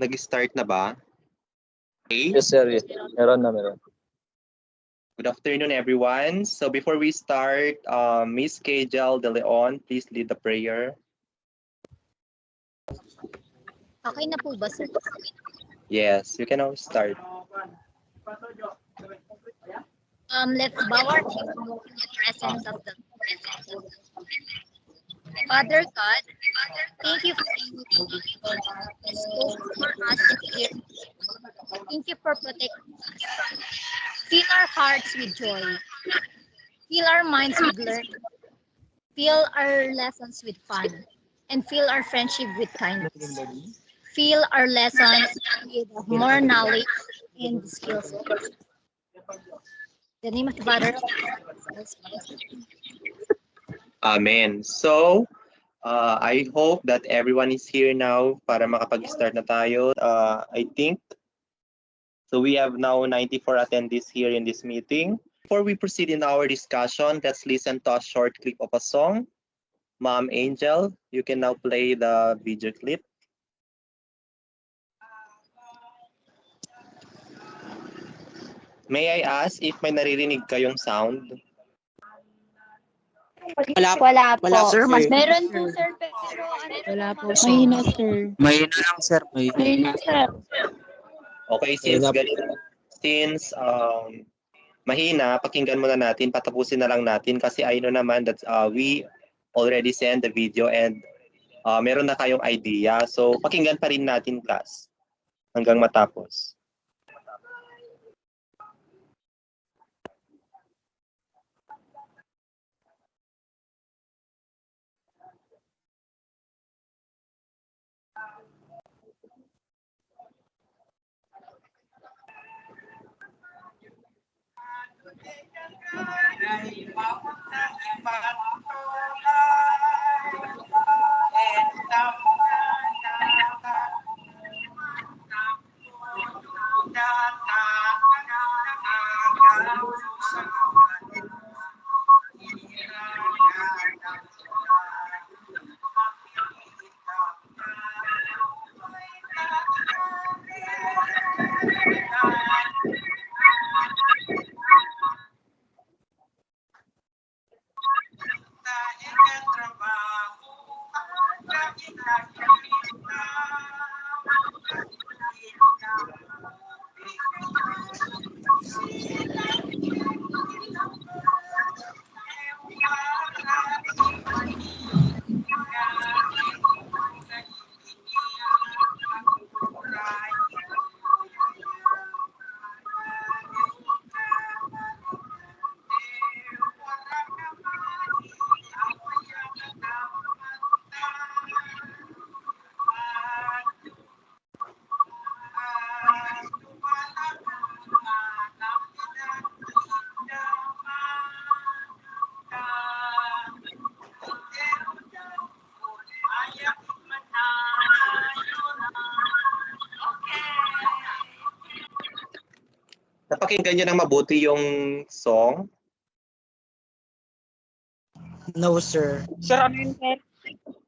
Nag-start na ba? Okay. Yes, sir. Yes. Meron na, meron. Good afternoon, everyone. So before we start, Miss Kajal De Leon, please lead the prayer. Okay na po ba, sir? Yes, you can now start. Let's bow our heads in the presence of the Lord. Father God, thank you for anything you spoke for us to hear. Thank you for protecting us. Fill our hearts with joy. Fill our minds with learning. Fill our lessons with fun. And fill our friendship with kindness. Fill our lessons with more knowledge and skills. In the name of the Father, Amen. So, I hope that everyone is here now para makapag-start na tayo. I think, so we have now 94 attendees here in this meeting. Before we proceed in our discussion, let's listen to a short clip of a song. Ma'am Angel, you can now play the video clip. May I ask if may naririnig kayong sound? Wala po. Sir, meron po, sir, pero Wala po. Mahina, sir. Mahina lang, sir. Mahina, sir. Okay, since ganito, since mahina, pakinggan muna natin, patapusin na lang natin kasi I know naman that we already sent the video and meron na kayong idea. So, pakinggan pa rin natin, class, hanggang matapos. Napakinggan nyo ng mabuti yung song? No, sir. Sir, ano yun, sir?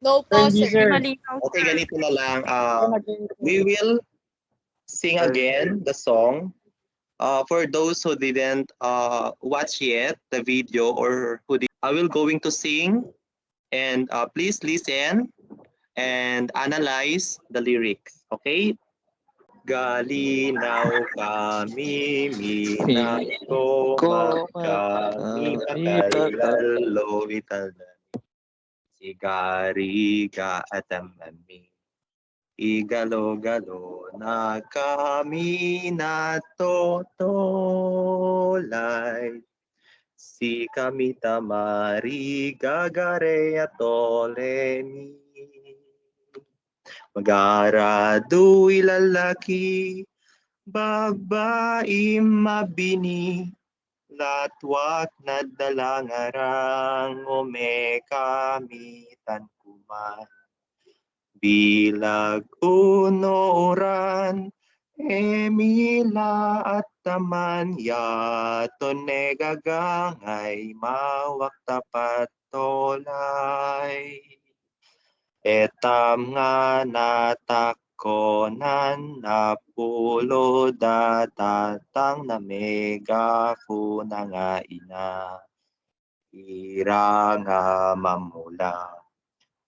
no po, Hindi, sir. sir. Okay, ganito na lang. We will sing again the song. For those who didn't watch yet the video or I will going to sing and please listen and analyze the lyrics. Okay? Galinaw kami, minato, kami, pakalalo, italan. Sigariga at amami. Igalo-galo na kami natotolay. Si kami tamari gagare atolemi. Mag-arado ilalaki, babae mabini, latwak na dalangarang ome kami tankuman. Bilag unoran, emila at taman, yato negagangay, mawak tapat tolay. Etam nga natak konan na pulo datatang na mega kuna nga ina. Ira nga mamula.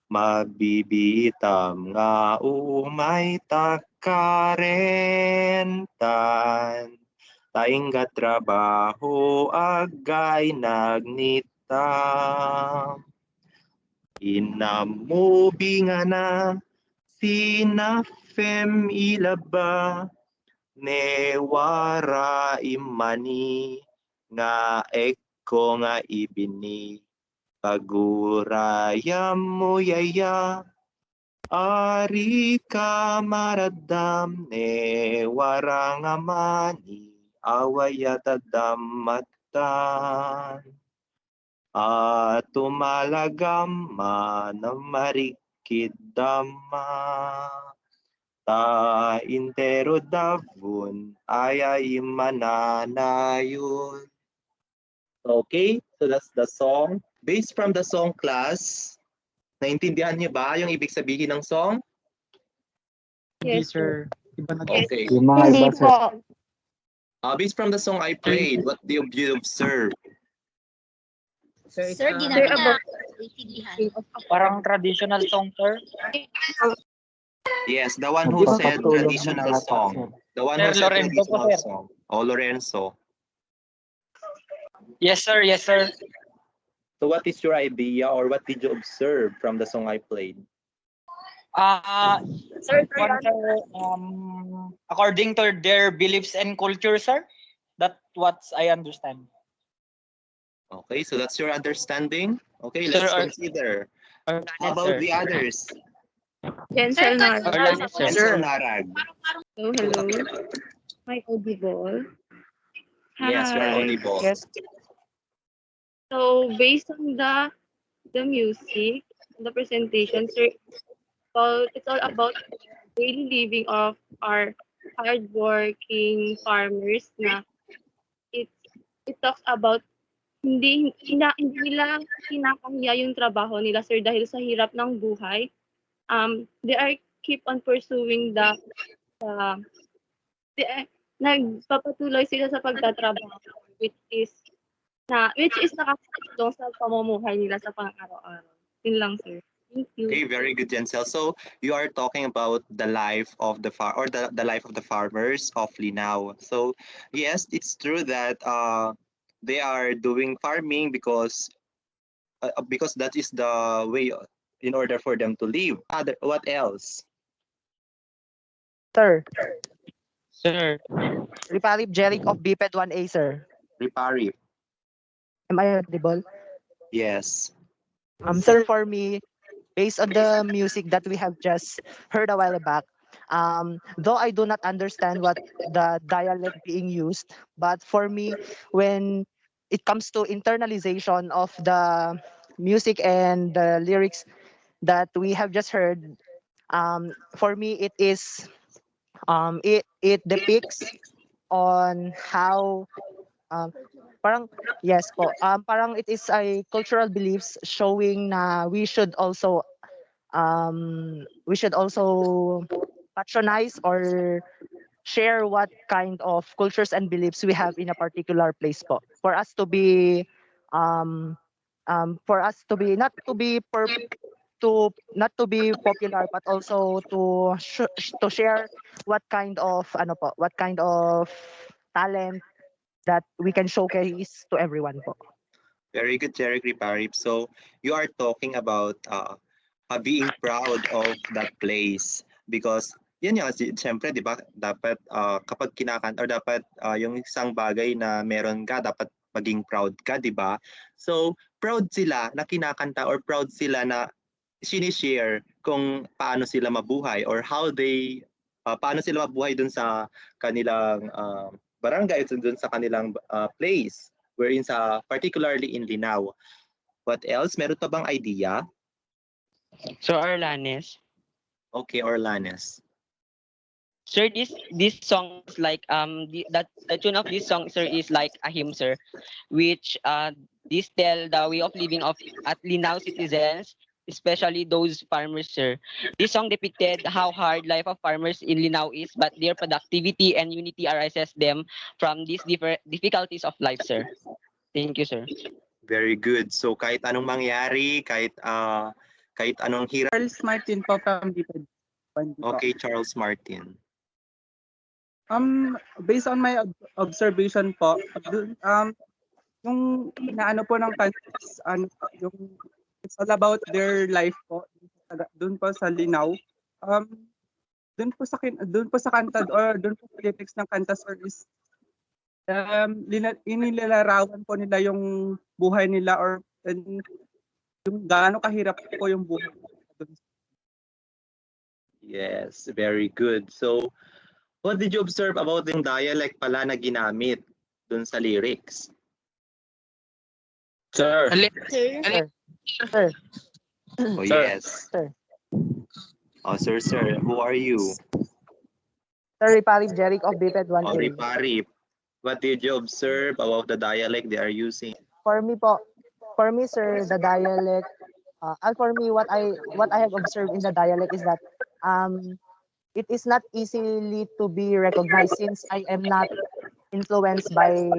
Mabibitam nga umay takarentan. Taing nga trabaho agay nagnita. Inamubi nga na sinafem ilaba. Newara imani nga eko nga ibini. Pagurayam mo yaya, ari ka maradam ne warang amani, awayatadam matan. At tumalagam manamarikid dama, ta intero davun ayay mananayon. Okay, so that's the song. Based from the song class, naintindihan niyo ba yung ibig sabihin ng song? Hindi, sir. Iba na Okay. Yung mga Hindi iba, sir. po. Based from the song I played, what do you observe? Sir, di namin na intindihan. Parang traditional song, sir. Yes, the one who said Magpapatulong traditional ng bata, song. sir. The one Sir who said Lorenzo po, traditional sir. song. Oh, Lorenzo. Yes, sir. Yes, sir. So what is your idea or what did you observe from the song I played? Sir, according to their beliefs and culture, sir, that's what I understand. Okay, so that's your understanding? Okay, Sir, let's consider. How about the others? Jensel na. Orlanes, Sir Sir. Narag. Hello. My audible. Yes, you're Hi. audible. Yes. So based on the music, the presentation, sir, it's all about daily living of our hardworking farmers na it talks about hindi nila kinakahiya yung trabaho nila, sir, dahil sa hirap ng buhay. They are keep on pursuing nagpapatuloy sila sa pagtatrabaho, which is nakakatulong sa pamumuhay nila sa pang-araw-araw. Yun lang, sir. Thank you. Okay, very good, Jensel. So you are talking about the life of the the life of the farmers of Linao. So yes, it's true that they are doing farming because that is the way in order for them to live. What else? Sir, Sir. Riparip Jeric of BPED 1A, sir. Ripari. Am I audible? Yes. Sir, for me, based on the music that we have just heard a while back, though I do not understand what the dialect being used, but for me, when it comes to internalization of the music and the lyrics that we have just heard, for me, it is it depicts on how parang yes po parang it is a cultural beliefs showing na we should also patronize or share what kind of cultures and beliefs we have in a particular place po for us to be not to be not to be popular but also to share what kind of talent that we can showcase to everyone po. Very good, Jeric Ripari. So you are talking about being proud of that place because yan yung siyempre, di ba, dapat kapag kinakanta or dapat yung isang bagay na meron ka, dapat maging proud ka, di ba? So, proud sila na kinakanta or proud sila na sinishare kung paano sila mabuhay or how they, paano sila mabuhay dun sa kanilang barangay, dun sa kanilang place, wherein particularly in Linao. What else? Meron pa bang idea? So Orlanes. Okay, Orlanes. Sir, this song is like the tune of this song, sir, is like a hymn, sir, which this tell the way of living of at Linao citizens especially those farmers, sir. This song depicted how hard life of farmers in Linao is, but their productivity and unity arises them from these difficulties of life, sir. Thank you, sir. Very good. So kahit anong mangyari, kahit anong hirap. Charles Martin po from Diped. Okay, Charles Martin. Based on my observation po, yung inaano po ng countries, yung it's all about their life po doon po sa Linao. Doon po sa kanta or doon po sa lyrics ng kanta, sir, is inilalarawan po nila yung buhay nila or yung gaano kahirap po yung buhay. Yes, very good. So, what did you observe about yung dialect pala na ginamit dun sa lyrics? Sir. Sir. Oh, Sir. yes. Sir. Oh, sir. Who are you? Sir Ripari Jeric of Diped 1A. Oh, Ripari. What did you observe about the dialect they are using? For me, sir, the dialect, for me, what I have observed in the dialect is that it is not easily to be recognized since I am not influenced by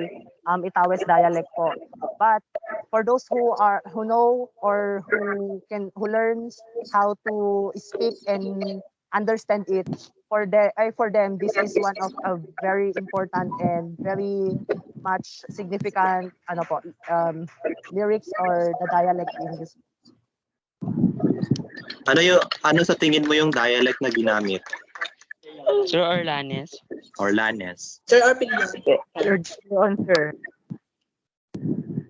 Itawes dialect po. But for those who know or who learns how to speak and understand it, for them this is one of a very important and very much significant lyrics or the dialect in this. Ano sa tingin mo yung dialect na ginamit? Sir Orlanes. Orlanes. Sir Arpin. Sir.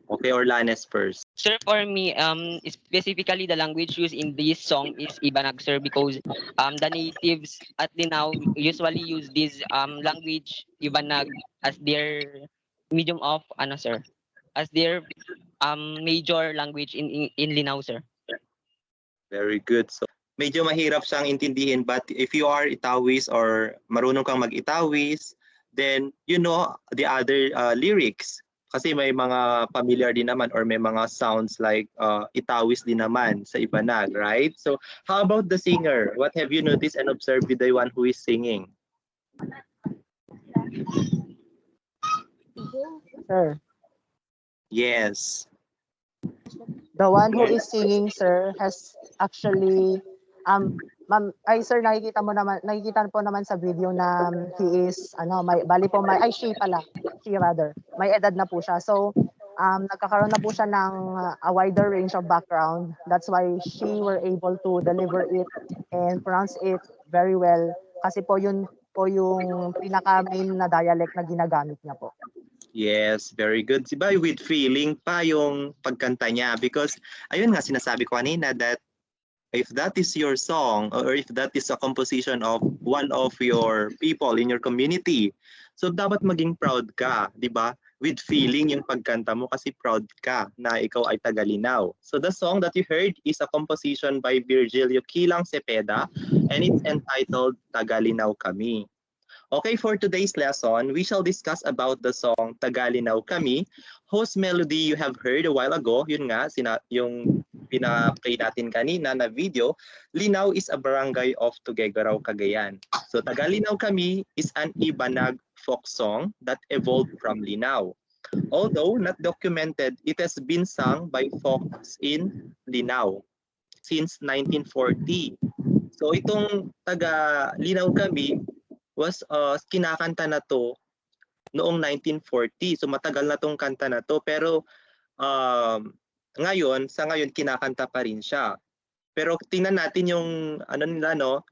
Okay, Orlanes first. Sir, for me, specifically the language used in this song is Ibanag, sir, because the natives at Linao usually use this language Ibanag as their medium of sir, as their major language in Linao, sir. Very good. So, medyo mahirap siyang intindihin, but if you are Itawis or marunong kang mag-Itawis, then you know the other lyrics. Kasi may mga familiar din naman or may mga sounds like Itawis din naman sa Ibanag, right? So, how about the singer? What have you noticed and observed with the one who is singing? Sir. Yes. The one who is singing, sir, has actually sir, nakikita po naman sa video na he is she rather may edad na po siya, so nagkakaroon na po siya ng a wider range of background. That's why she were able to deliver it and pronounce it very well, kasi po yun po yung pinaka main na dialect na ginagamit niya po. Yes, very good. Diba, with feeling pa yung pagkanta niya, because ayun nga sinasabi ko kanina that if that is your song or if that is a composition of one of your people in your community, so dapat maging proud ka, di ba? With feeling yung pagkanta mo kasi proud ka na ikaw ay taga-Linao. So the song that you heard is a composition by Virgilio Quilang Cepeda and it's entitled Taga-Linao Kami. Okay, for today's lesson, we shall discuss about the song Taga-Linao Kami, whose melody you have heard a while ago. Yun nga, yung pina-play natin kanina na video. Linao is a barangay of Tuguegarao, Cagayan. So Taga-Linao Kami is an Ibanag folk song that evolved from Linao. Although not documented, it has been sung by folks in Linao since 1940. So itong Taga-Linao Kami was kinakanta na to noong 1940. So matagal na tong kanta na to, pero ngayon kinakanta pa rin siya. Pero tingnan natin yung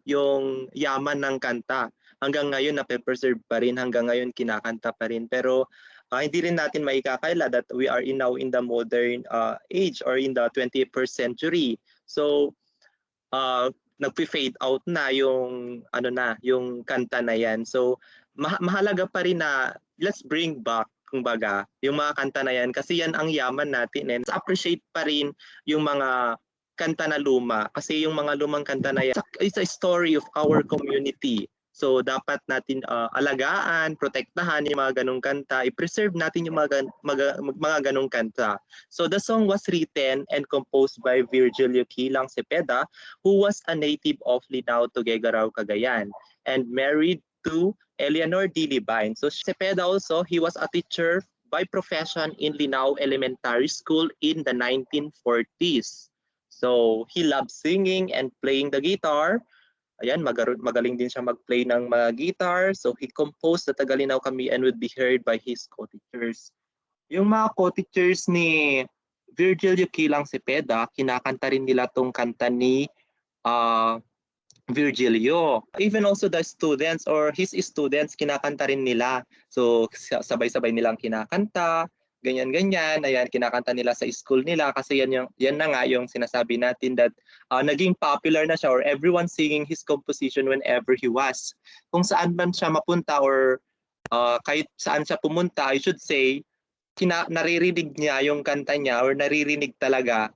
yung yaman ng kanta. Hanggang ngayon na-preserve pa rin, hanggang ngayon kinakanta pa rin. Pero hindi rin natin maikakaila that we are now in the modern age or in the 21st century. So nagpi-fade out na yung yung kanta na yan. So mahalaga pa rin na let's bring back kumbaga yung mga kanta na yan kasi yan ang yaman natin, and appreciate pa rin yung mga kanta na luma kasi yung mga lumang kanta na yan is a story of our community. So dapat natin alagaan, protektahan yung mga ganong kanta, i-preserve natin yung mga ganong kanta. So the song was written and composed by Virgilio Quilang Cepeda, who was a native of Linao, Tuguegarao, Cagayan, and married to Eleanor D. Libine. So Cepeda also, he was a teacher by profession in Linao Elementary School in the 1940s. So he loved singing and playing the guitar. Ayan, magaling din siya mag-play ng mga guitar. So he composed the Tagalinaw Kami and would be heard by his co-teachers. Yung mga co-teachers ni Virgilio Quilang Cepeda, kinakanta rin nila tong kanta ni Virgilio. Even also the students or his students, kinakanta rin nila. So sabay-sabay nilang kinakanta, ganyan-ganyan. Ayan, kinakanta nila sa school nila kasi yan na nga yung sinasabi natin that naging popular na siya or everyone singing his composition whenever he was. Kung saan man siya mapunta or kahit saan siya pumunta, I should say, naririnig niya yung kanta niya or naririnig talaga.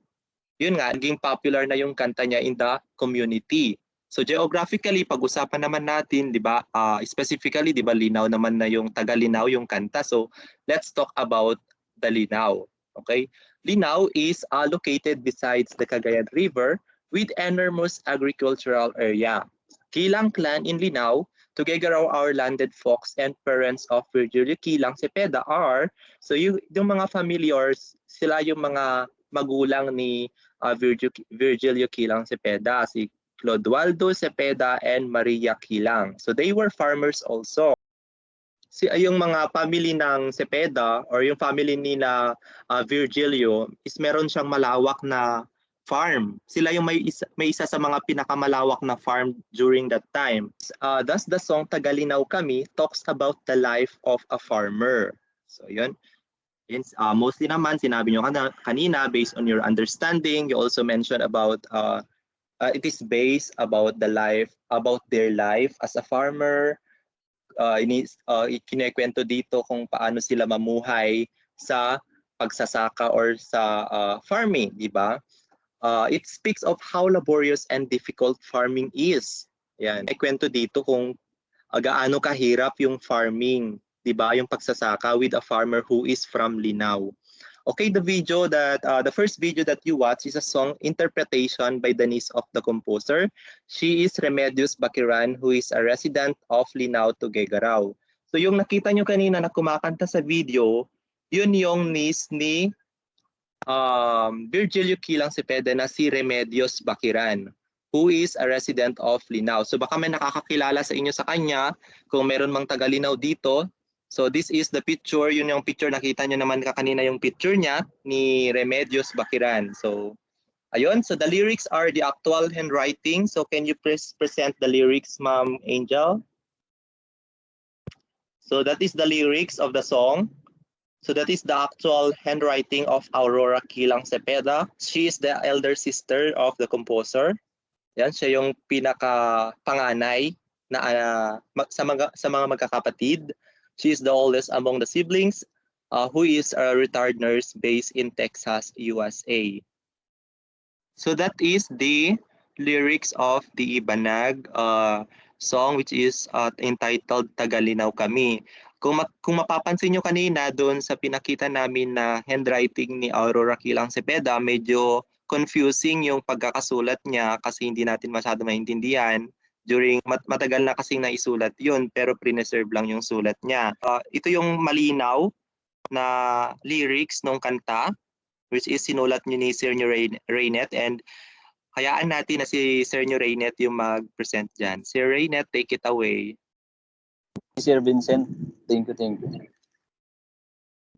Yun nga, naging popular na yung kanta niya in the community. So geographically, pag-usapan naman natin, 'di ba? Specifically, 'di ba, Linao naman na yung taga-Linao yung kanta. So let's talk about the Linao. Okay? Linao is located besides the Cagayan River with enormous agricultural area. Quilang clan in Linao, Tuguegarao, our landed folks and parents of Virgilio Quilang Cepeda are, so yung mga familiars, sila yung mga magulang ni Virgilio Quilang Cepeda, si Clodoaldo Cepeda and Maria Quilang. So they were farmers also. Yung mga family ng Cepeda or yung family ni na Virgilio is meron siyang malawak na farm. Sila yung may isa sa mga pinakamalawak na farm during that time. Thus the song Tagalinaw Kami talks about the life of a farmer. So yun. Mostly naman sinabi nyo kanina based on your understanding. You also mentioned about it is based about their life as a farmer. Kinekwento dito kung paano sila mamuhay sa pagsasaka or sa farming, di ba? It speaks of how laborious and difficult farming is. Yan. Ikwento dito kung gaano kahirap yung farming, di ba? Yung pagsasaka with a farmer who is from Linao. Okay, the first video that you watch is a song interpretation by the niece of the composer. She is Remedios Baquiran, who is a resident of Linao, Tuguegarao. So yung nakita nyo kanina na kumakanta sa video, yun yung niece ni Virgilio Quilang Cepeda na si Remedios Baquiran, who is a resident of Linao. So baka may nakakakilala sa inyo sa kanya, kung meron mang taga-Linao dito. So this is the picture, yun yung picture, nakita nyo naman kanina yung picture niya ni Remedios Baquiran. So ayun, so the lyrics are the actual handwriting. So can you please present the lyrics, Ma'am Angel? So that is the lyrics of the song. So that is the actual handwriting of Aurora Quilang Cepeda. She is the elder sister of the composer. Yan, siya yung pinaka-panganay na sa mga magkakapatid. She is the oldest among the siblings, who is a retired nurse based in Texas, USA. So that is the lyrics of the Ibanag song, which is entitled Tagalinaw Kami. Kung mapapansin nyo kanina doon sa pinakita namin na handwriting ni Aurora Quilang Cepeda, medyo confusing yung pagkakasulat niya kasi hindi natin masyado maintindihan. Matagal na kasing naisulat yun, pero preserve lang yung sulat niya. Ito yung malinaw na lyrics ng kanta, which is sinulat niyo ni Sir Reynet, and hayaan natin na si Sir Reynet yung mag-present dyan. Sir Reynet, take it away. Sir Vincent, thank you.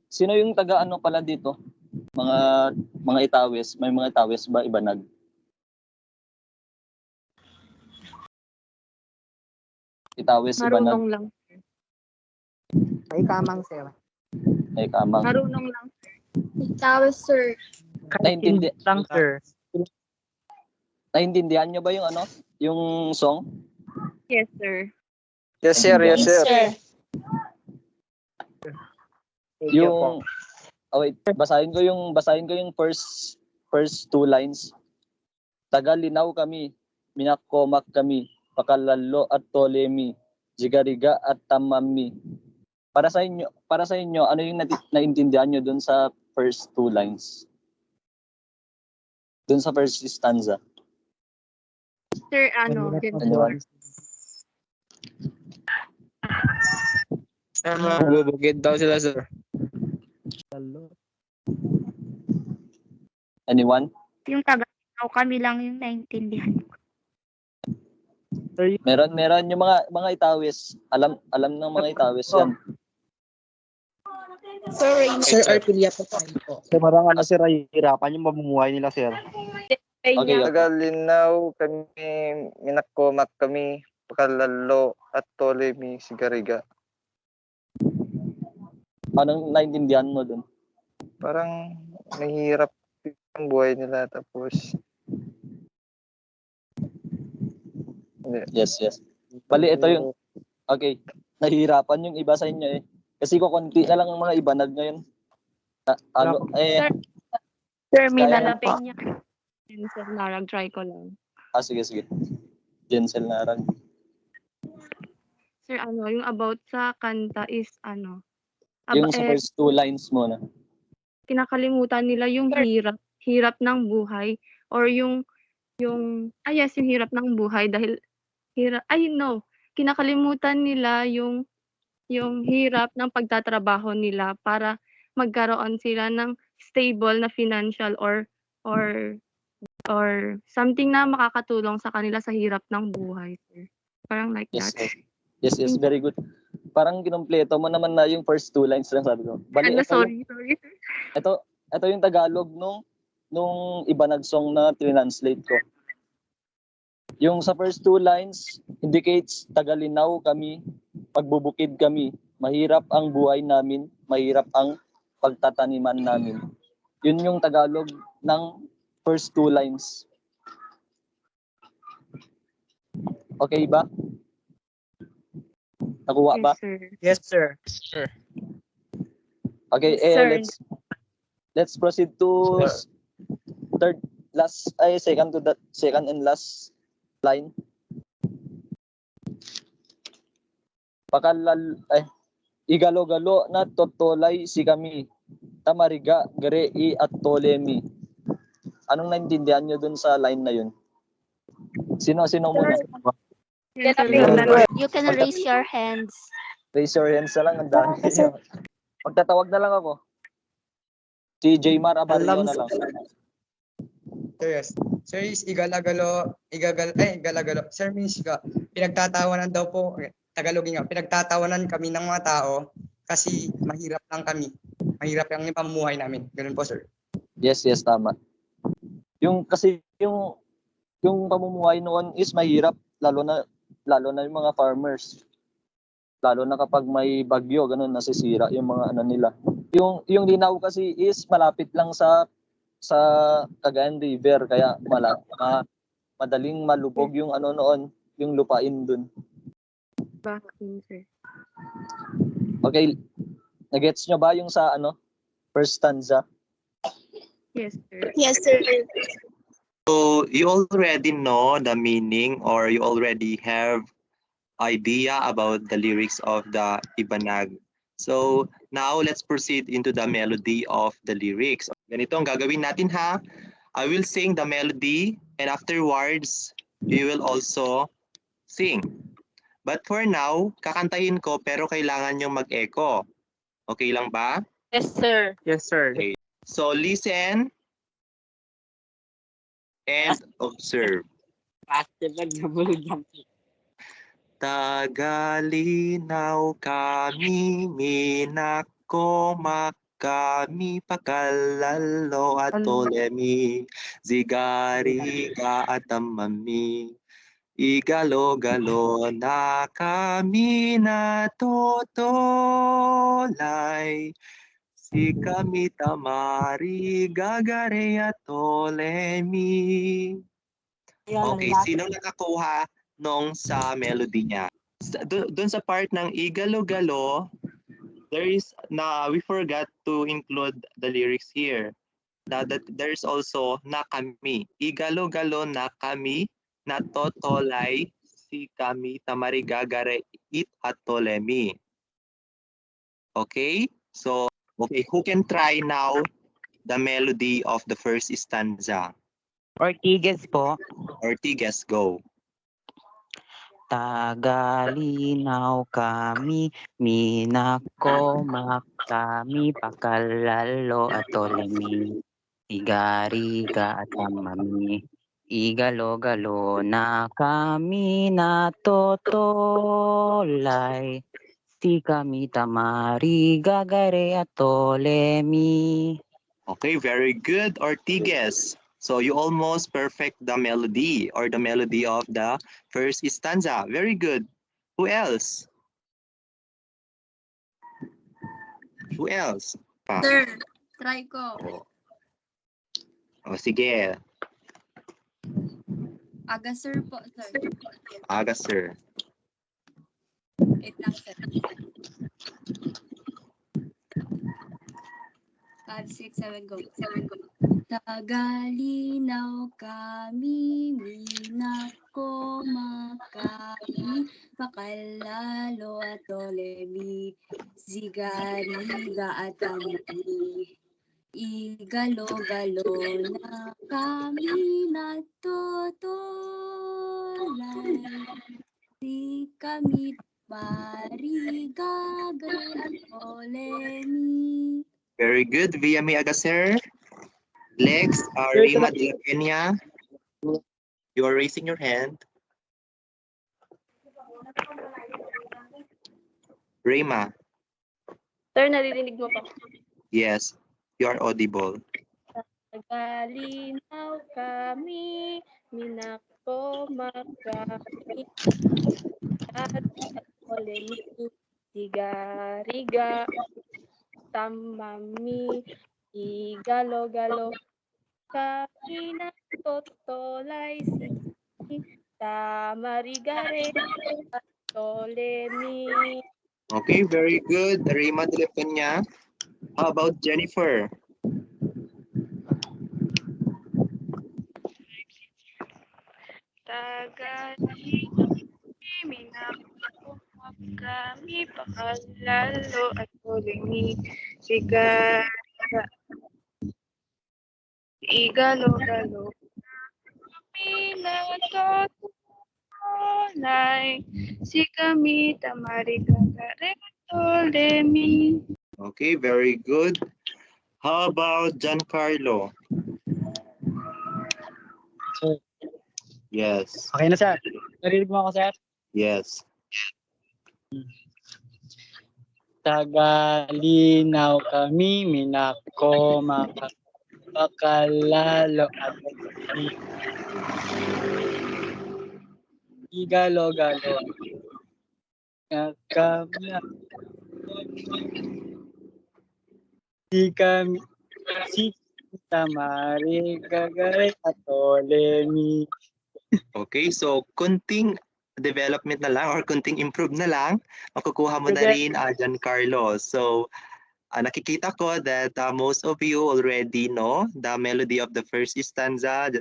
Sino yung taga-ano pala dito? Mga Itawes, may mga Itawes ba Ibanag? Itawes Ibanag. Marunong lang. May kamang, sir. May kamang. Marunong lang. Tawes, sir. Lang, sir. Naintindihan niyo ba yung yung song? Yes, sir. Yes, sir. Yes, sir. Yung wait, basahin ko yung first two lines. Tagalinaw kami, minakomak kami, pakalalo at tolemi, Zigariga at Tamami. Para sa inyo, ano yung naintindihan nyo dun sa first two lines? Dun sa first stanza. Sir, ano, Anyone? Bubukid daw sila, sir. Anyone? Yung taga-Linaw, kami lang yung naintindihan ko. Meron yung mga Itawis. Alam ng mga Itawis yan. Sir, Arpilia po tayo po. Sir, marang ano sir, ay hirapan yung mamumuhay nila sir. Okay. Tagalinaw kami, Minakomak kami, Pakalalo at Tolemi, Sigariga. Anong naintindihan mo dun? Parang nahihirap ang buhay nila tapos Yes. Bali, ito yung okay. Nahihirapan yung iba sa inyo eh. Kasi konti na lang ang mga ibanag ngayon. Sir, may Kaya- nalapin niya. Sir, narag, try ko lang. Sige. Jensel Narag. Sir, ano, yung about sa kanta is ano? Yung sa first two lines mo na. Kinakalimutan nila yung hirap ng buhay or yung yung hirap ng buhay dahil kinakalimutan nila yung hirap ng pagtatrabaho nila para magkaroon sila ng stable na financial or something na makakatulong sa kanila sa hirap ng buhay, sir. Parang like Yes, that. yes, very good. Parang kinumpleto mo naman na yung first two lines lang sabi ko. Bali, Sorry. ito yung Tagalog nung iba nag-song na translate ko. Yung sa first two lines indicates tagalinaw kami, pagbubukid kami, mahirap ang buhay namin, mahirap ang pagtataniman namin. Yun yung Tagalog ng first two lines. Okay ba? Nakuha ba? Yes, sir. Okay, Sir. let's proceed to second and last line. Igalo-galo na totolay si kami. Tamariga, Garei at Tolemi. Anong naintindihan nyo dun sa line na yun? Sino muna? You can raise your hands. Raise your hands na lang. Ang dami. Magtatawag na lang ako. Si Jmar Abarrio na lang. Yes. Sir is igalo-galo. Sir means pinagtatawanan daw po, Tagalogin nga, pinagtatawanan kami ng mga tao kasi mahirap lang kami. Mahirap lang yung pamumuhay namin. Ganun po, sir. Yes, tama. Yung pamumuhay noon is mahirap lalo na yung mga farmers. Lalo na kapag may bagyo, ganun nasisira yung mga ano nila. Yung Linaw kasi is malapit lang sa Cagayan River kaya madaling malubog yung ano noon, yung lupain dun. Bakit, sir? Okay, nagets nyo ba yung sa first stanza? Yes, sir. Yes, sir. So you already know the meaning or you already have idea about the lyrics of the Ibanag. So now let's proceed into the melody of the lyrics. Ganito ang gagawin natin ha. I will sing the melody and afterwards you will also sing. But for now, kakantahin ko pero kailangan nyo mag-echo. Okay lang ba? Yes, sir. Yes, sir. Okay. So listen and observe. Tagalinaw kami, Minakomak kami, Pakalalo at Tolemi, Zigariga at Tamami. Igalo-galo na kami natotolay, si kami Tamari, Garei at Tolemi. Okay, sino nakakuha nung sa melody niya? Doon sa part ng igalo-galo, we forgot to include the lyrics here. That there's also na kami. Igalo-galo na kami, natotolay si kami Tamari, Garei it at Ptolemy. Okay, so who can try now the melody of the first stanza? Ortigas po. Ortigas, go. Tagalinaw kami, minakomak kami, pakalalo at Ptolemy. Igariga at amami, igalo-galo na kami natotolay. Si kami tamari, gagare at Ptolemy. Okay, very good, Ortigas. So you almost perfect the melody or the melody of the first stanza. Very good. Who else? Who else? Pa. Sir, try ko. Sige. Aga sir po, sir. Aga, sir. Wait lang, sir. 5, 6, 7, go. Tagalinaw kami, minakoma kami, pakalalo at Ptolemy, Zigariga at Amami. Igalo-galo na kami natutulay, di kami parigagan at Ptolemy. Very good, Viami Agaser. Lex, Rima de la Peña. You are raising your hand. Rima. Sir, naririnig mo pa. Yes, you are audible. Tagalinaw kami, minakomak kami, at Ptolemy, Sigariga, Tamami, Igalo-galo, kami natotolay, si Tamarigare, at Ptolemy. Okay, very good, Rima de la Peña. How about Jennifer? Minakomak kami, pakalalo at Ptolemy, Sigariga, Igalo-galo, kami natotolay, si kami tamarigagare at Ptolemy. Okay, very good. How about Giancarlo? Sir. Yes. Okay na, sir. Narinig mo ako, sir? Yes. Tagalinaw kami, minakoma pakalalo at igalo-galo na kami si tamari gagare at Ptolemy. Okay, so kunting development na lang or kunting improve na lang, makukuha mo na rin Giancarlo. So nakikita ko that most of you already know the melody of the first stanza,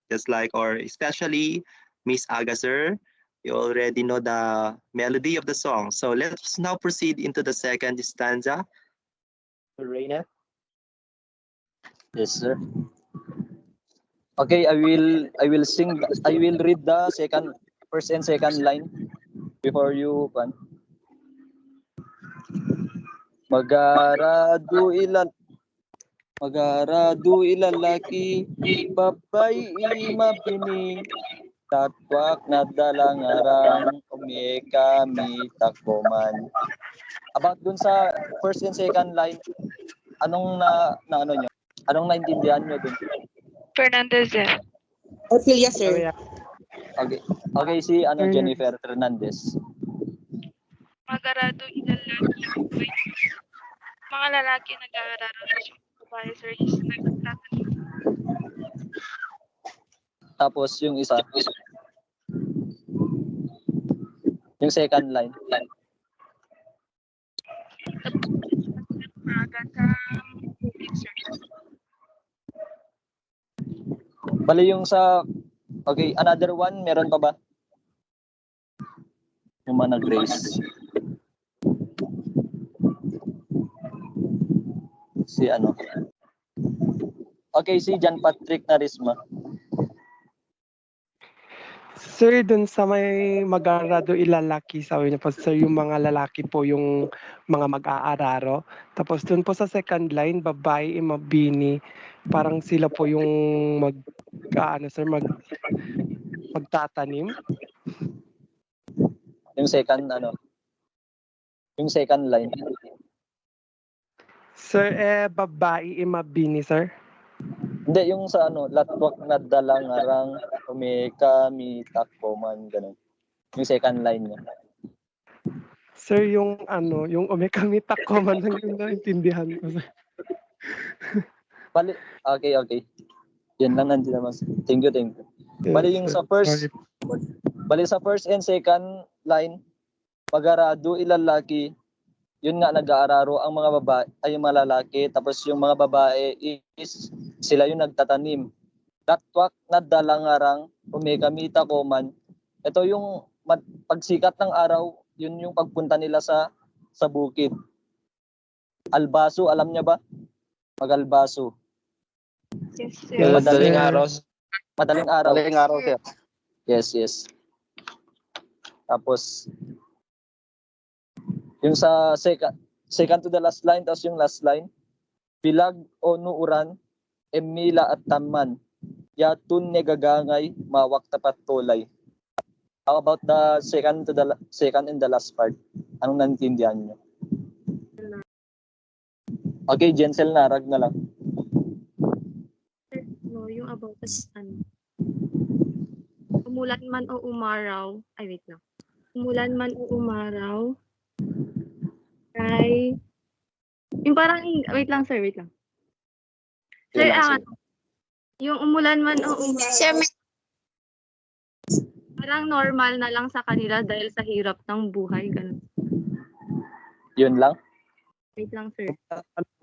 just like or especially Miss Agaser, you already know the melody of the song. So let's now proceed into the second stanza. Reina? Yes, sir. Okay, I will read the first and second line before you pan. Magarado ilalaki, babay mapini, tatwak na dalangarang, kami takoman. About dun sa first and second line, anong ano nyo? Anong naintindihan nyo dun? Fernandez, sir. Ortilia, sir. Okay, si Jennifer Fernandez. Magarado ilalaki. Mga lalaki nag-aararo sa babae, sir, is nagtatanong. Tapos yung isa, yung second line. Bali yung sa, okay, another one, meron pa ba? Yung Mana Grace. Si ano? Okay, si John Patrick Narisma. Sir, dun sa may mag-aararo ilalaki, sabi niyo po, sir, yung mga lalaki po yung mga mag-aararo. Tapos dun po sa second line, babae, mabini, parang sila po yung magtatanim. Yung second line. Sir, babae, mabini, sir. Hindi, yung sa latwak na dalangarang, umeka, mitak, koman, ganun. Yung second line niya. Sir, yung umekamitak ko man lang yung naintindihan ko, sir. Okay. Yan lang nandiyan naman. Thank you. Bali yung sa first, sa first and second line, mag-arado ilalaki, yun nga nag-aararo ang mga babae ay yung mga lalaki, tapos yung mga babae is sila yung nagtatanim. Latwak na dalangarang, umekamita koman. Ito yung pagsikat ng araw, yun yung pagpunta nila sa bukid. Albaso, alam niya ba? Mag-albaso. Yes, sir. Madaling araw. Madaling araw. Madaling araw, sir. Yes. Tapos yung sa second to the last line, tapos yung last line, bilag o nuuran, emila at taman, yatun negagangay, mawak tapat tolay. How about the second and the last part? Anong naintindihan niyo? Okay, Jensel, narag na lang. No, yung about us, umulan man o umaraw, wait lang. Umulan man o umaraw, ay, yung parang, wait lang. Sir, yung umulan man o umaraw, parang normal na lang sa kanila dahil sa hirap ng buhay, ganun. Yun lang? Wait lang, sir.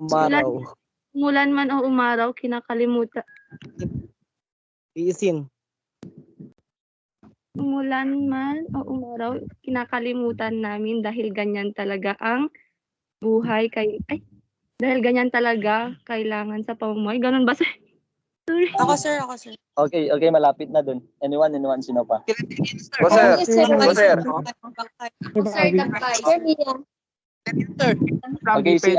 Umaraw. Umulan man o umaraw, kinakalimutan. Iisin. Umulan man o umaraw, kinakalimutan namin dahil ganyan talaga ang buhay dahil ganyan talaga kailangan sa pamumuhay. Ganun ba, sir? Sorry. Ako, sir. Okay, malapit na dun. Anyone, sino pa? Sir. Okay, si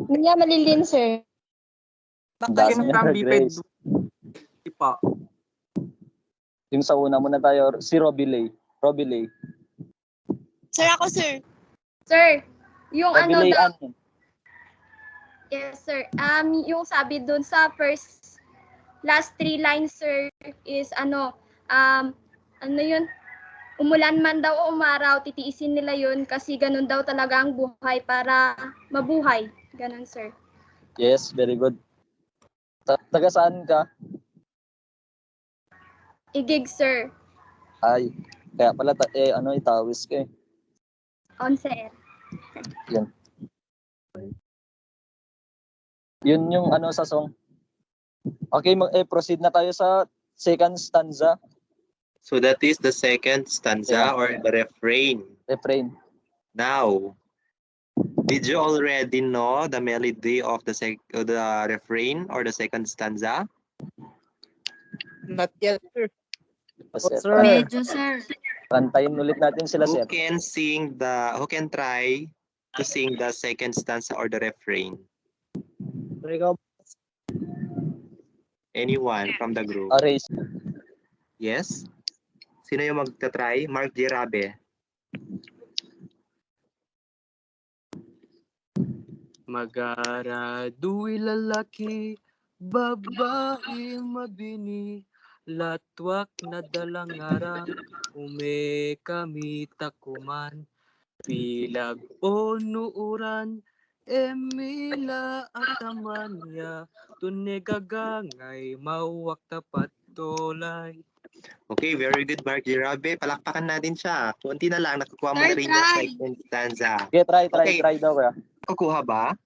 Mia Malilin, sir. Grace. Yung sa una muna tayo, si Robilay. Sir, ako, sir. Sir, yung Robilay daw. Anin. Yes, sir. Yung sabi dun sa last 3 lines, sir, is yun? Umulan man daw o umaraw, titiisin nila yun kasi ganun daw talaga ang buhay para mabuhay. Ganun, sir. Yes, very good. Taga saan ka? Igig, sir. Ay, kaya pala itawis ka eh. On, sir. Yan. Yun yung sa song. Okay, proceed na tayo sa second stanza. So that is the second stanza or the refrain. Now, did you already know the melody of the refrain or the second stanza? Not yet, sir. Sir. Medyo, sir. Kantayin ulit natin sila, sir. Who can try to sing the second stanza or the refrain? Anyone from the group? Raise. Yes? Sino yung magta-try? Mark Girabe. Mag-aradu'y lalaki, babae mabini, latwak na dalangarang, umekami takuman, pilag o nuuran, emila at tamanya, tunegagangay, mawak tapat tolay. Okay, very good, Mark Girabe. Palakpakan natin siya. Kunti na lang, nakukuha mo na rin yung second stanza. Okay, try daw ba? Kukuha ba?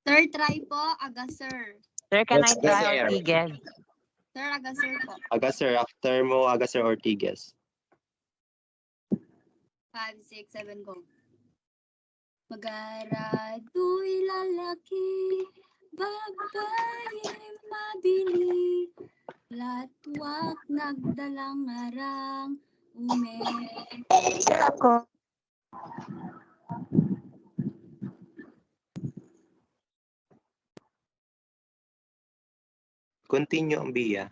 Third try po, Agasir. Sir, can I Yes, try sir. Ortigas? Sir, Agasir po. Agasir, after mo, Agasir Ortigas. 5, 6, 7, go. Magarado'y lalaki, babae mabili, latwak nagdalang arang, Ako. Continue, Bia.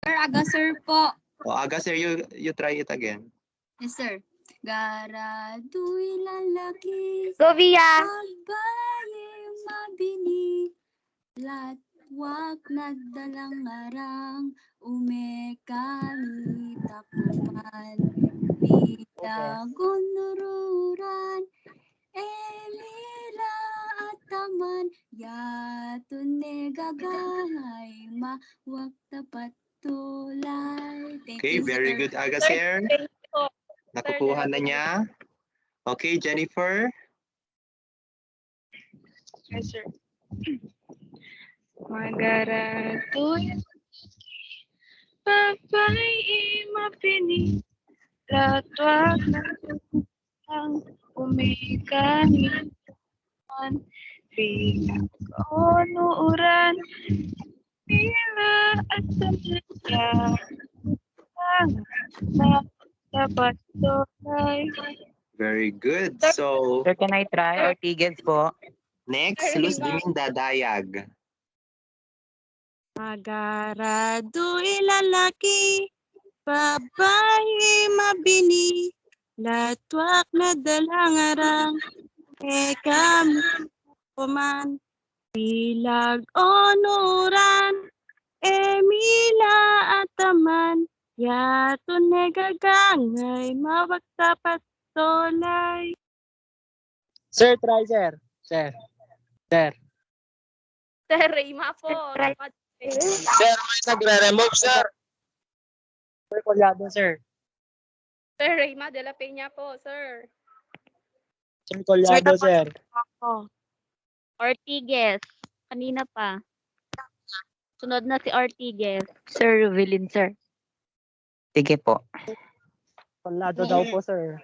Sir, aga sir po. Aga, sir, you try it again. Yes, sir. Garado'y lalaki, Sofia. babae mabini, latwak nagdalang arang, umekali takuman, bilagon nururan, emila ataman, yatun negagay, mawak tapat tulay. Thank Okay, you, very sir. good, Aga, sir. Nakukuha na niya. Okay, Jennifer. Yes, sir. Magarado'y babae mapini, latwak ng umikangan, pinag-onuran, pila at tamaya, na dapat tulay. Very good. So, Sir, can I try? Ortigas po. next, Luz Diminda Dayag. Magarado'y lalaki, babae mabini, latwak na dalangarang, kami kuman, bilag onuran, emila ataman, yaton negagangay, mawag tapat tolay. Sir, try, sir. Sir. Sir Rayma po. Sir, may nagre-remove, sir. Sir, Collado, sir. Sir Rayma de la Peña po, sir. Sir, Collado, sir. Ako. Ortigas. Kanina pa. Sunod na si Ortigas. Sir Ruvelin, sir. Sige po. Collado daw po, sir.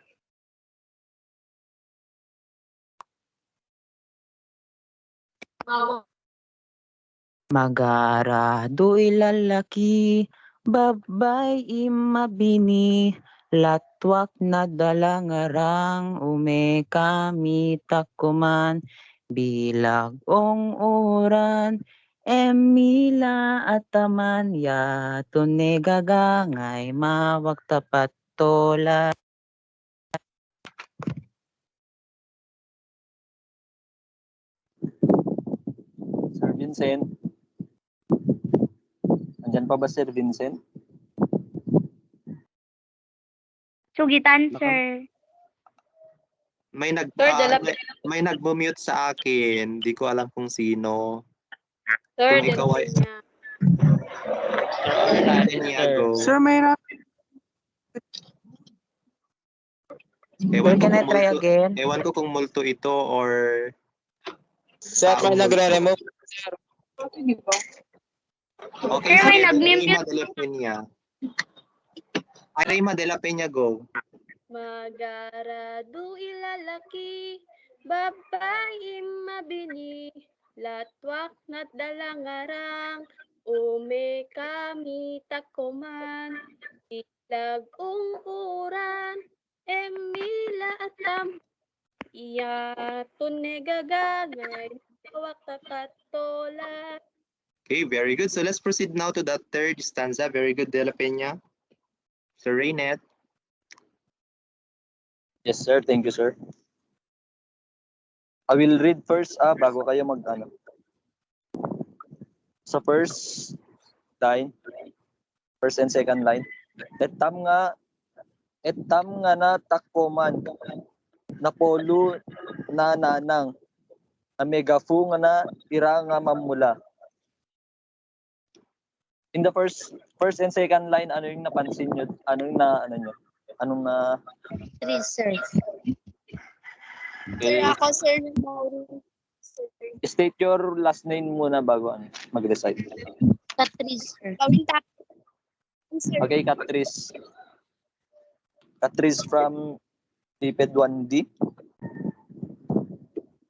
Magarado'y lalaki, babae mabini, latwak na dalangarang, umekami takuman, bilag ong uran, emila ataman, yaton negagangay, mawag tapat tola. Sir Vincent. Andyan pa ba Sir Vincent? Sugitan, sir. May Sir, may nagmo-mute sa akin. Hindi ko alam kung sino. Sir Kung de la ikaw ay Peña. go. Sir, may Ewan ko Can I kung try multo, again? ewan ko kung multo ito or Sir, may nagre-remove. Okay, Sir, may sige. nag-mute. Rayma de la Peña. Ay, Rayma de la Peña, go. Magarado ilalaki, babae mabini, latwak na dalangarang, ume kami takuman, ilag uran, emila atam, iya tunegagagay, tawak takatola. Okay, very good. So let's proceed now to the third stanza. Very good, De La Peña. Sir Raynet. Yes, sir. Thank you, sir. I will read first bago kayo mag-ano. Sa first line, first and second line, etam nga na takoman, napolo na nanang, na megafu nga na ira nga mamula. In the first and second line, ano yung napansin nyo? Anong na Please, sir. Sir, ako, sir, Mauro. state your last name muna bago mag-decide. Patrice, sir. Gawin tap. Sir. Okay, Catrice. Catrice from Tipid 1D.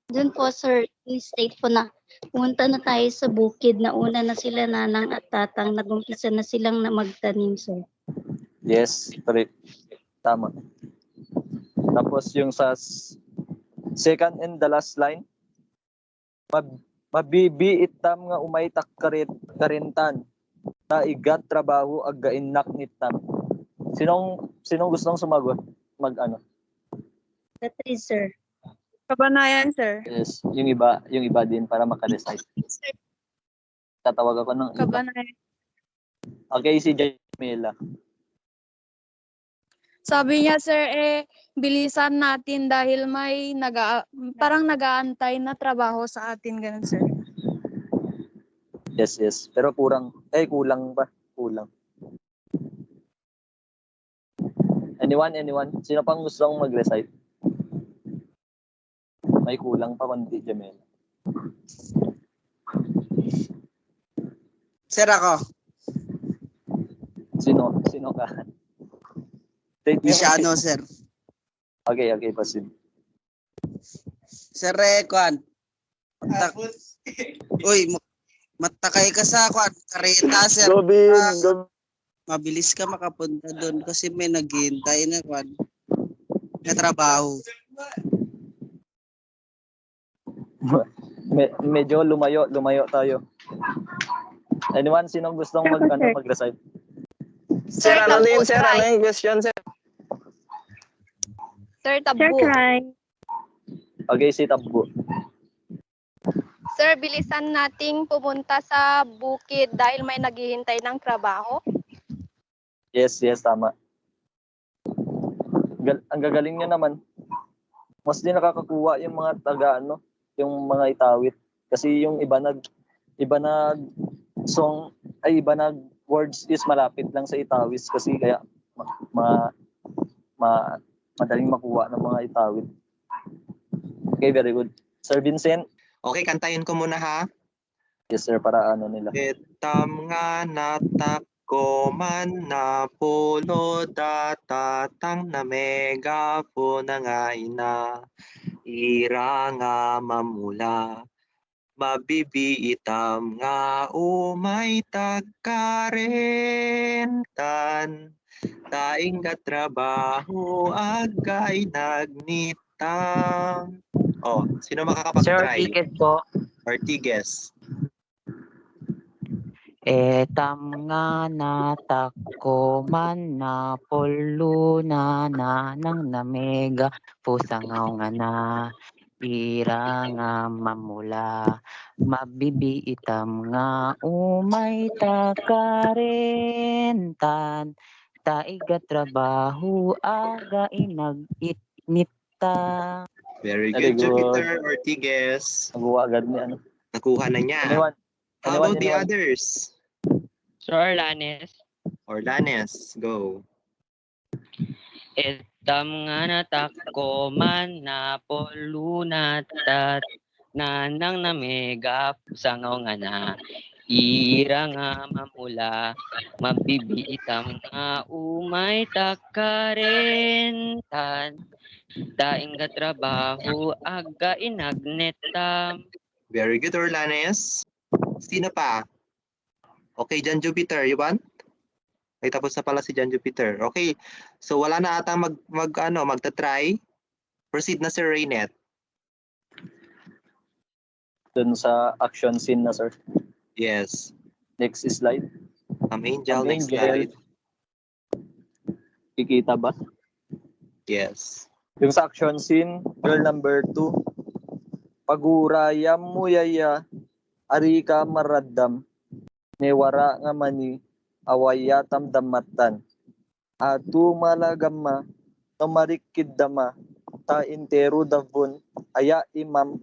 Doon po, sir, state po na pumunta na tayo sa bukid na una na sila nanang at tatang. Nag-umpisa na silang na magtanim, sir. Yes, correct. Tama. Tapos yung sa second and the last line, mabibiitam nga umaytak karintan, taigat trabaho againak nitam. Sinong gustong sumagot? Mag-ano? Catrice, sir. Kabanayan, sir. Yes, yung iba din para maka-decide. Tatawag ako ng iba. Kabanayan. Okay, si Jamila. Sabi niya, sir, bilisan natin dahil may parang nag-aantay na trabaho sa atin, ganun, sir. Yes. Pero kulang pa. Kulang. Anyone? Sino pang gustong mag-recite? May kulang pa konti, Jamel. Sir, ako. Sino ka? Misiano, sir. Okay, pasin. Sir, Kwan. Uy, matakay ka sa Kwan. Kareta, sir. Mabilis ka makapunta doon kasi may naghihintay na Kwan. Na trabaho. Medyo lumayo tayo. Anyone, sinong gustong mag-recite? Sir, ano din, sir? Ano yung question, sir? Sir, Tabbo. Okay, si Tabbo. Sir, bilisan nating pumunta sa bukid dahil may naghihintay ng trabaho. Yes, tama. Ang gagaling niya naman. Mas din nakakakuha yung mga yung mga itawit. Kasi yung iba nag song ay iba nag words is malapit lang sa itawis kasi kaya madaling makuha ng mga itawit. Okay, very good. Sir Vincent? Okay, kantayin ko muna ha. Yes, sir, para ano nila. Etam nga natak ko man na pulo datatang na megapon na nga ina. Ira nga mamula. Mabibiitam nga umay tagkarentan. Taing katrabaho agay nagnitang. Oh, sino makakapag-try? Sir, ticket po. Ortigas. Etam nga natako man na polo na nang namega pusangaw nga na ira nga mamula mabibiitam nga umay takarentan taiga trabaho aga inagitnita. Very good, Jupiter Ortigas. Nakuha agad niya. Nakuha na niya. How about the others? Sir Orlanes, go. Etam nga natako man na polunat at nanang na mega pusangaw nga na ira nga mamula mabibiitam nga umay takarentan daing ka trabaho aga inagnetam. Very good, Orlanes. Sino pa? Okay, John Jupiter, you want? Ay, tapos na pala si John Jupiter. Okay, so wala na ata magta-try. Proceed na si Raynet. Dun sa action scene na, sir. Yes. Next slide. Angel, next slide. Kikita ba? Yes. Yung sa action scene, girl number 2. Pagurayam mo yaya, ari ka maradam, newara nga mani, awayatam damatan. Atu malagama, namarikid dama, ta intero davon, aya imam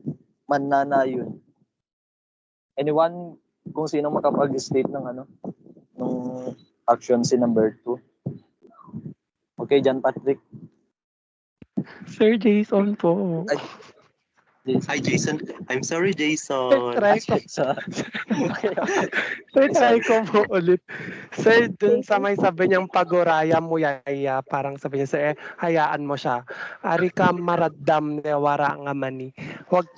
mananayon. Anyone, kung sino makapag-state ng nung action scene number 2? Okay, John Patrick. Sir Jason po. Hi, Jason. I'm sorry, Jason. Try ko po ulit. Sir, dun sa may sabi niyang paguraya mo yaya, parang sabi niya, sir, hayaan mo siya. Ari ka maradam ne wara nga mani. Wag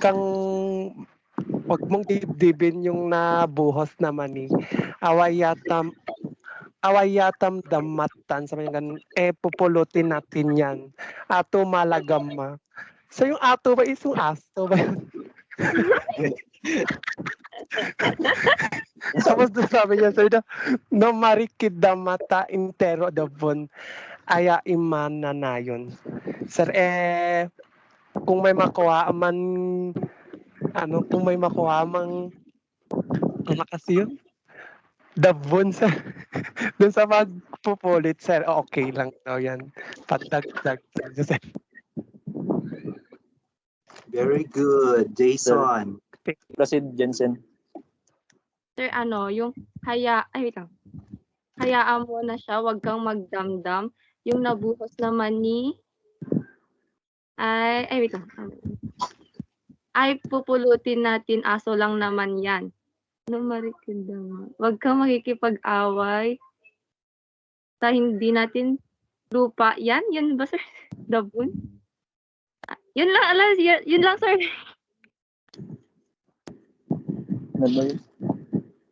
mong dibdibin yung nabuhos na mani. Awayatam damatan, sabi niya ganun, pupulutin natin yan. Ato malagama. So yung ato ba is yung asto ba yun? Tapos doon sabi niya, sir, no marikid da mata intero da bon, aya imana na yun. Sir, kung may makuha man, kung may makuha mang, ano kasi yun? Dabon, sir. Doon sa magpupulit, sir, okay lang daw yan. Padagdag, sir. Very good, Jason. Proceed, Jensen. Sir, yung wait lang. Hayaan mo na siya, wag kang magdamdam. Yung nabuhos naman wait lang. Ay, pupulutin natin, aso lang naman yan. No, marikid naman. Wag kang makikipag-away sa hindi natin lupa. Yan ba, sir? Dabon? Yun lang, sir.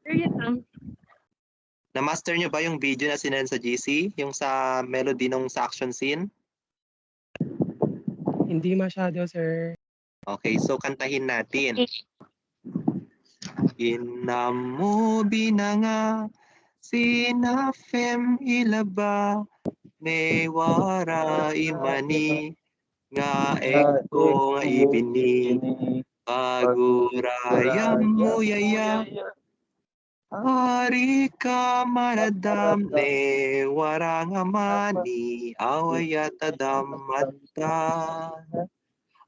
Sir, yun lang. Na-master nyo ba yung video na sinend sa GC? Yung sa melody nung sa action scene? Hindi masyado, sir. Okay, so kantahin natin. Inamu binanga sinafem ilaba mewara imani nga eko nga ibini pagurayam mo yaya hari ka maradam ne warang amani awayata damata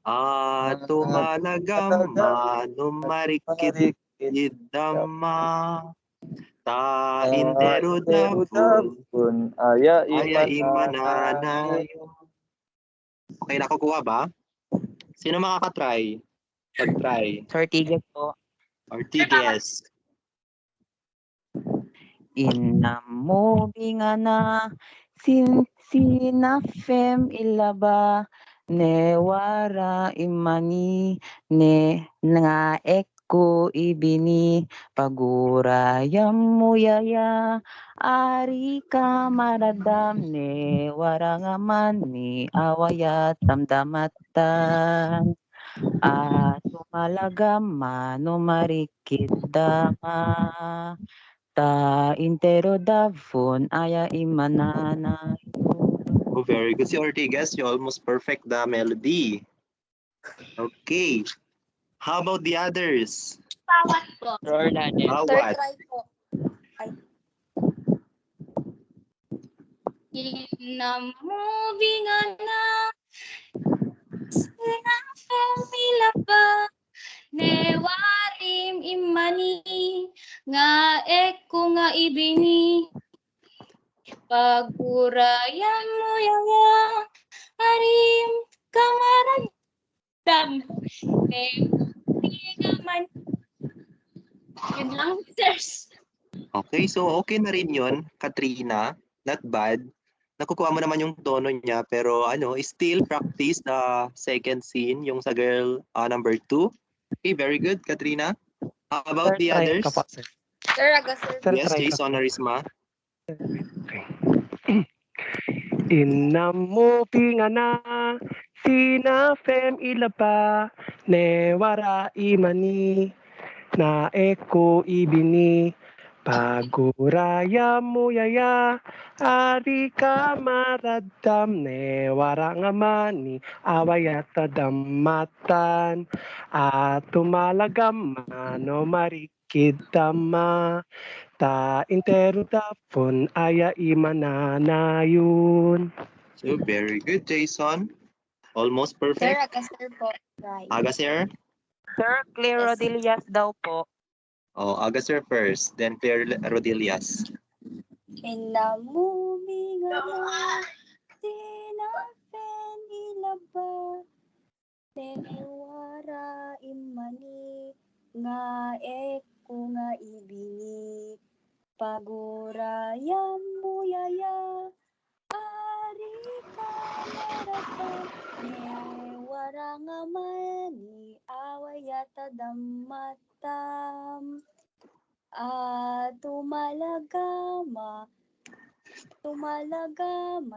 ato malagam manumarikit idama ta intero dapun aya imanana. Okay, nakukuha ba? Sino makakatry? Pag-try. Ortigas po. Ortigas. Inamu bingana sinafem ilaba newara imani ne nga eko ibini pagurayam mo yaya ari ka maradam ne warangaman ni awayat damdamatan tumalagama no marikid dama ta intero davon aya imanana. Oh, very good. Si Ortigas, you almost perfect the melody. Okay. How about the others? Bawat po. Bawat. Try po. Inamovingana sinafemila pa newarim imani nga eko nga ibini pagurayam mo yaya arim kamaradam naman. Yun lang, sirs. Okay, so okay na rin yun, Katrina. Not bad. Nakukuha mo naman yung tono niya, pero still practice the second scene, yung sa girl number 2. Okay, very good, Katrina. How about the others? Sir, Agasir. Yes, Jason Arisma. Inamu pingana sinafem ilaba newara imani na eko ibini paguraya mo yaya ari ka maradam newara ngamani awayata damatan at tumalagam no marikid dama ta intero dapon aya imanana yun. So, very good, Jason. Almost Sir, perfect. Agasir po. Right. Agasir? Sir, Claire Rodillas daw po. Oh, Agasir first, then Claire Rodillas. Inamumingana tinafen ilaba tenewara imani nga eko nga ibini pagurayam muyaya, ari kamaratan, ne warangamani, awayata dammatam, tumalagama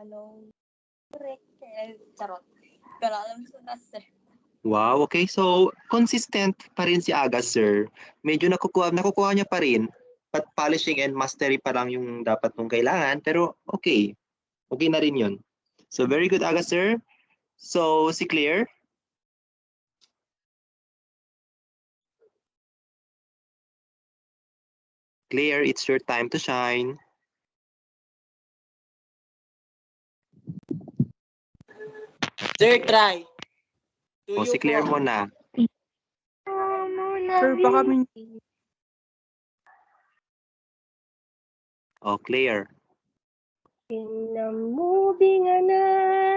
nung charot. Pero alam ko na, sir. Wow, okay. So, consistent pa rin si Aga, sir. Medyo nakukuha niya pa rin. But polishing and mastery pa lang yung dapat mong kailangan. Pero okay. Okay na rin yun. So, very good, Aga, sir. So, si Claire. Claire, it's your time to shine. Sir, try. O, si Claire mo na. Sir, baka may... O, Claire. Pinamubinga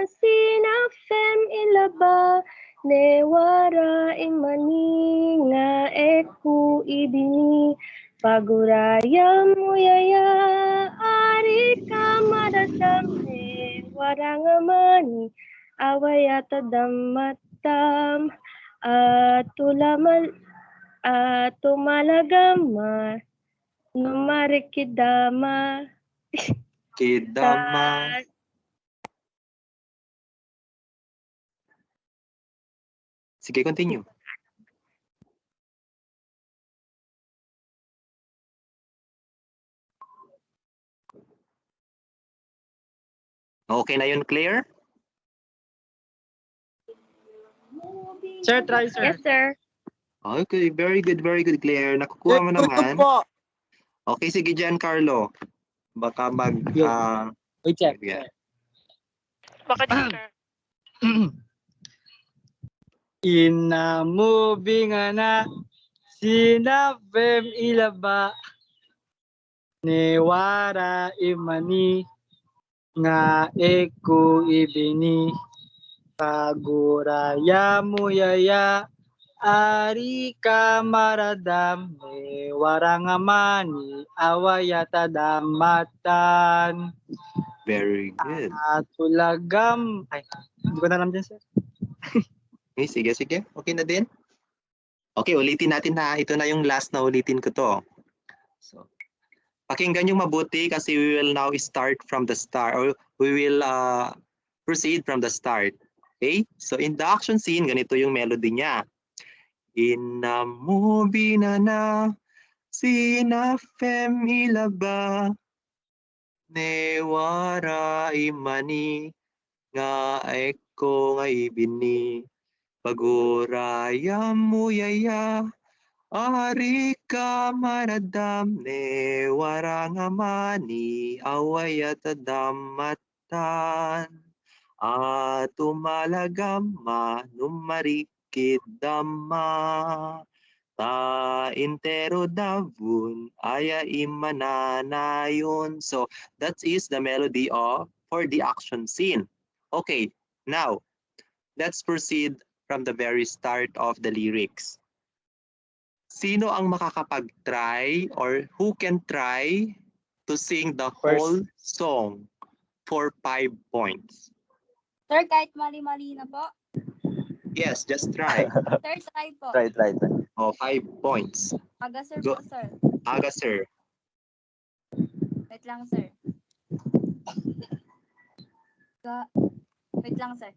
sinafem ilaba newara imaninga eku ibini pagurayam muyaya ari kamadasam warangamani awayata dammatam tumalagama numarikidama Kidama. Sige, continue. Okay na yun, Claire? Sir, try, sir. Yes, sir. Okay, very good, Claire. Nakukuha mo naman. Okay, sige, Giancarlo. Baka Wait, check. yeah. Baka sir. Inamubinga na sinafem ilaba newara imani nga eku ibini paguraya muyaya ari kamaradam warangamani awayata damatan. Very good. Tulagam. Ay, hindi ko na alam dyan, sir. Okay, sige. Okay na din? Okay, ulitin natin na. Ito na yung last na ulitin ko to. So, pakinggan nyo mabuti kasi we will now start from the start or we will proceed from the start. Okay? So, in the action scene, ganito yung melody niya. Inamubinana sinafem ilaba newara imani nga eko nga ibini pagurayam muyaya ari kamaradam ne warangamani awayata dammatan tumalagama numarikid damma ta intero davun aya imananayon. So that is the melody of for the action scene. Okay, now let's proceed from the very start of the lyrics. Sino ang makakapag-try or who can try to sing the whole song for 5 points? Sir, kahit mali-mali na po. Yes, just try. Sir, try po. Try. Oh, 5 points. Aga, sir Go. po, sir. Aga, sir. Wait lang, sir. Wait lang, sir.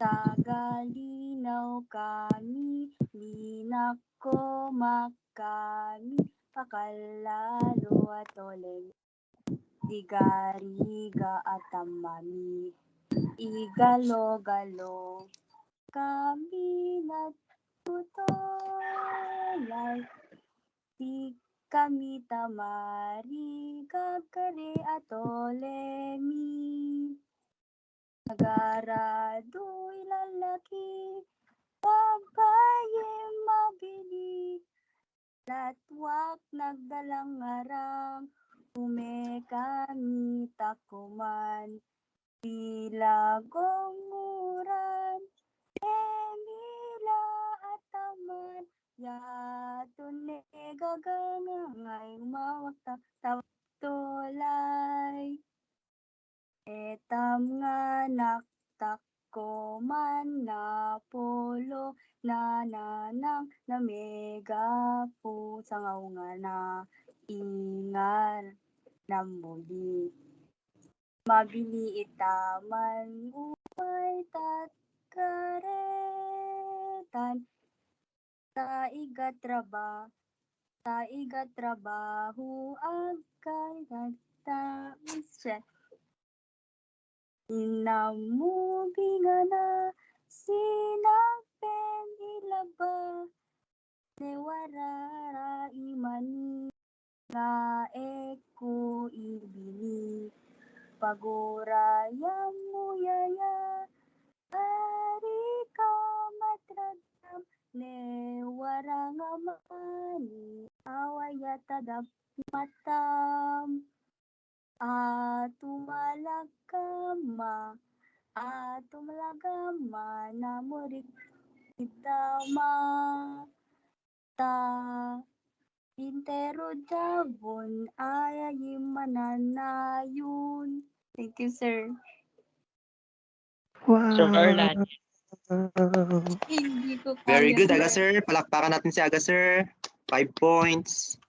Tagalinaw kami, linako makami, pakalalo at oleg, digariga at amami, igalo-galo, kami natutulay, di kami tamari, gagari at olemi. Nagarado ilalaki, babae mabili, latwak nagdalang arang, ume kami takuman, bilagong uran, Emila at taman ya tunne gagangay mawakta tolay etam nga naktakko man na polo nananang na mega po sangaw nga na ingal namuli mabili itaman upay tatkaretan taiga trabaho agkay taisya inamubi na sinapen ilaba newarara imani nga eko ibili pagurayam muyaya ari ka matradam ne warangamani awayatadap matam atumalagama namurik itama ta intero javon ayayimananayun. Thank you, sir. Sir Orlan. Hindi ko Very kaya, good, Aga Sir. Palakpakan natin si Aga Sir. 5 points.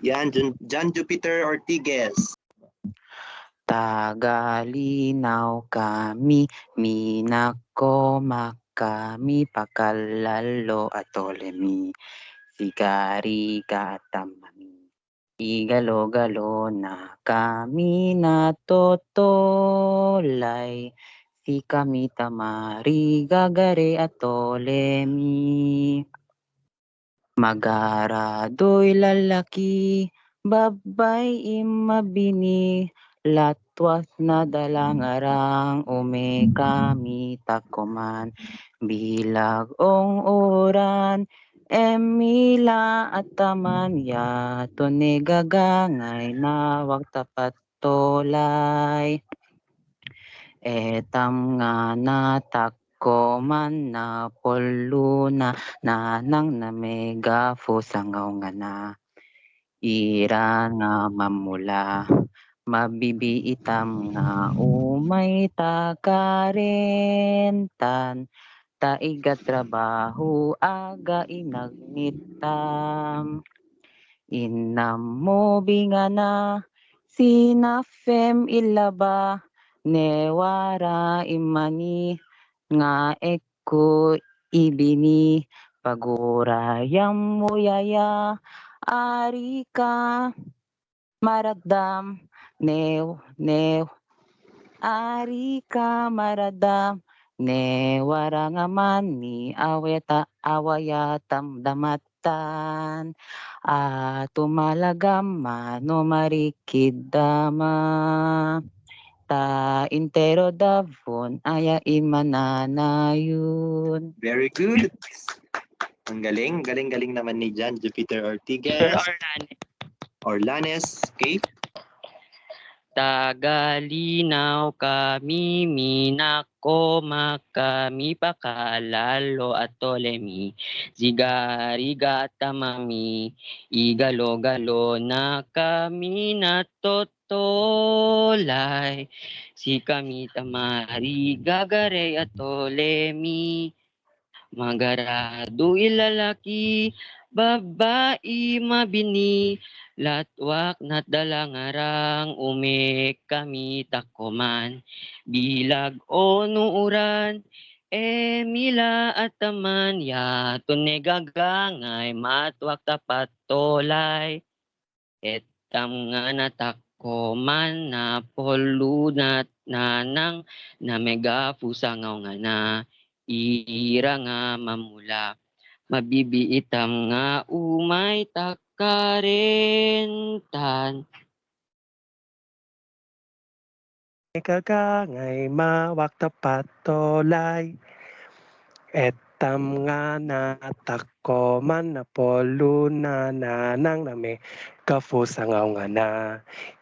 Yan, John Jupiter Ortiguez. Tagalinaw kami, minako makami, pakalalo atolemi, sigari katamami. Igalo-galo na kami natotolay, si kami tamari gagare atolemi. Magarado'y lalaki, babay imabini, latwas na dalangarang ume kami takoman, bilag ong uran, emila at taman ya, tunegagangay na wag tapat tolay. Etam nga natakko man na poluna nanang na megafo sangaw nga na ira nga mamula mabibiitam nga umay takarentan taiga trabaho aga inagnitam inamo bingana sinafem ilaba newara imani nga eko ibini pagurayam muyaya ari ka maradam ari ka maradam newara nga mani awayatam damatan tumalagama no marikid dama ta intero davon aya imananayun. Very good. Ang galing naman ni John Jupiter Sir Ortiguez. Orlan. Orlanes, okay? Tagalinaw kami, minako makami, pakalalo at tolemi, zigariga tamami, igalo-galo na kami natotolay, si kami tamari gagare at tolemi, magarado ilalaki, babae mabini, latwak na dalangarang ume kami takoman, bilag o nuuran, emila at taman ya tunegagangay matwak tapat tolay, etam nga natakko man na polunat nanang na megafu sangaw nga na ira nga mamula mabibiitam nga umay takarentan Kagangay mawak tapat tolay. Etam nga natakko man na polo na nanang name kafu sangaw nga na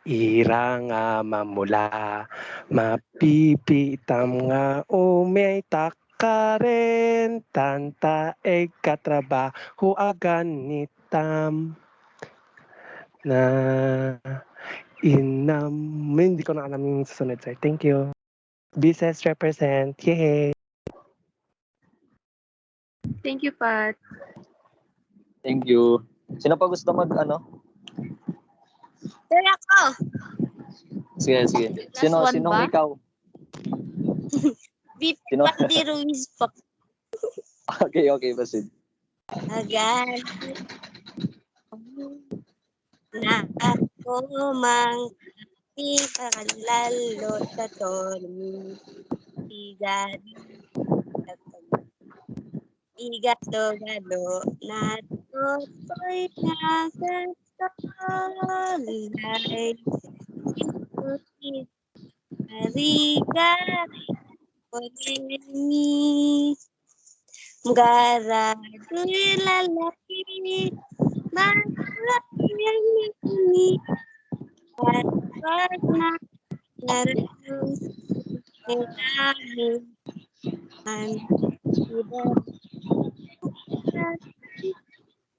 ira nga mamula mapipitam nga umay ka rin, tanta ay katrabaho aganitam. Na hindi ko na alam yung susunod, sir. Thank you. Business represent. Yay! Thank you, Pat. Thank you. Sino pa gusto Sir, ako. Sige. Last one Sinong ba? ikaw? Beef Sino? Pandi Ruiz po. Okay, basid. Agad. Na ako mang ipakalalo sa tormi. Igado-gado na to'y nasa tolay. Ikuti Arigari Ponemi Gara lalaki Malaki ini Pagpag na Narang Ilahin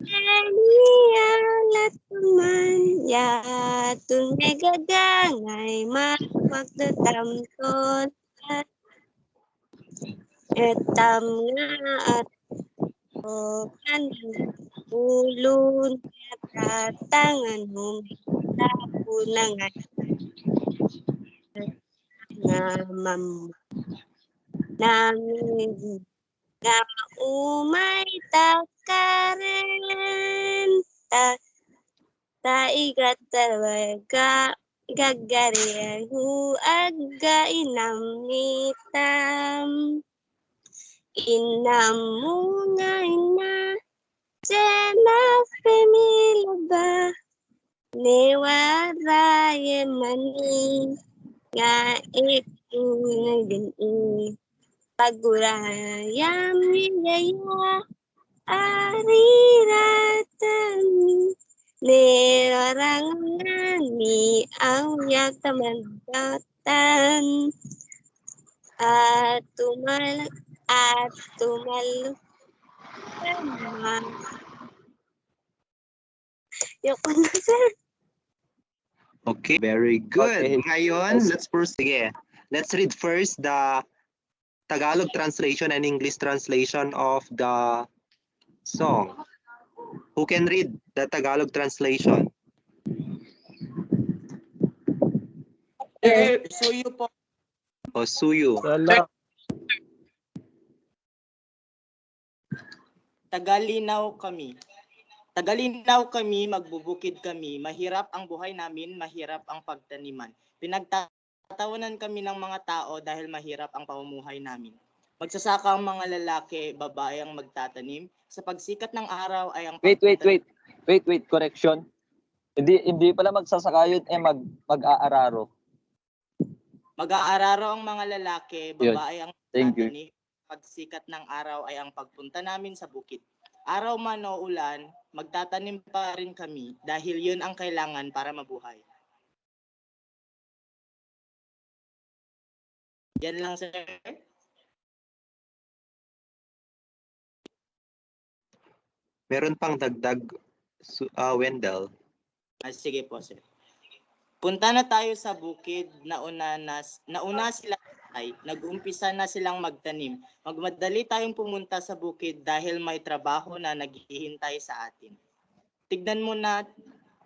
Enialat teman ya tunegagangay mapagdatamton etam nga at o kanang ulun katangan humilapunang nga namin nga umay takarin taigat talaga gagari aga inamitam inamungay na sena femilaba newaraye mani nga ikunagin pagurayam niyaya ariratan nerarangani ang yatamandatan at tumal Yoko na, sir. Okay, very good. Okay. Ngayon, let's proceed. Let's read first the Tagalog translation and English translation of the song. Who can read the Tagalog translation? Suyo po. O Suyu. Tagalinaw kami, magbubukid kami, mahirap ang buhay namin, mahirap ang pagtaniman. Pinagtatawanan kami ng mga tao dahil mahirap ang pamumuhay namin. Magsasaka ang mga lalaki, babae ang magtatanim. Sa pagsikat ng araw ay ang Wait, correction. Hindi pala magsasaka yun, mag-aararo. Mag-aararo ang mga lalaki, babae ang Thank you. magtatanim. Pagsikat ng araw ay ang pagpunta namin sa bukid. Araw man o ulan, magtatanim pa rin kami dahil yun ang kailangan para mabuhay. Yan lang, sir. Meron pang dagdag, Wendell. Sige po, sir. Punta na tayo sa bukid, nauna sila ay nag-umpisa na silang magtanim. Magmadali tayong pumunta sa bukid dahil may trabaho na naghihintay sa atin. Tignan mo na,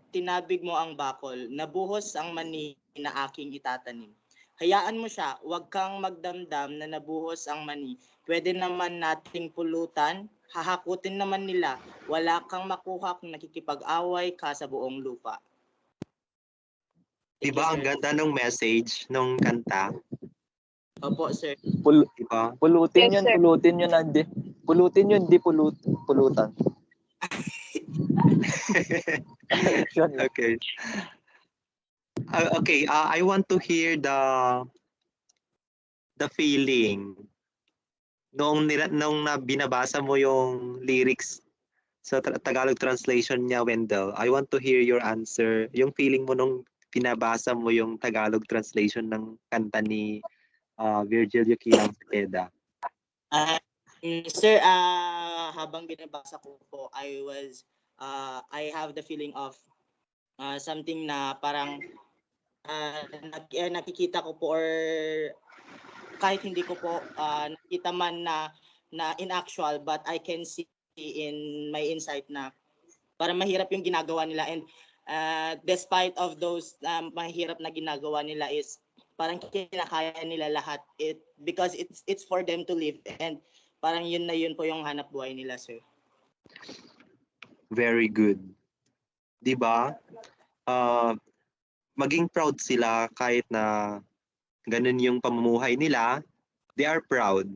tinabig mo ang bakol, nabuhos ang mani na aking itatanim. Hayaan mo siya, huwag kang magdamdam na nabuhos ang mani. Pwede naman nating pulutan, hahakutin naman nila. Wala kang makuha kung nakikipag-away ka sa buong lupa. Diba ang ganda ng message nung kanta? Opo, sir. Diba? Pulutin yun, Andy. Pulutin yun, di pulutan. Okay. I want to hear the feeling nung binabasa mo yung lyrics sa Tagalog translation niya, Wendell. I want to hear your answer. Yung feeling mo nung pinabasa mo yung Tagalog translation ng kanta ni Virgilio Quilang Cepeda. Sir, habang binabasa ko po, I have the feeling of something na parang nakikita ko po, or kahit hindi ko po nakita man na in actual, but I can see in my insight na parang mahirap yung ginagawa nila, and despite of those mahirap na ginagawa nila is parang kinakaya nila lahat because it's for them to live, and parang yun po yung hanap buhay nila, sir. Very good. 'Di ba? Maging proud sila kahit na ganun yung pamumuhay nila, they are proud.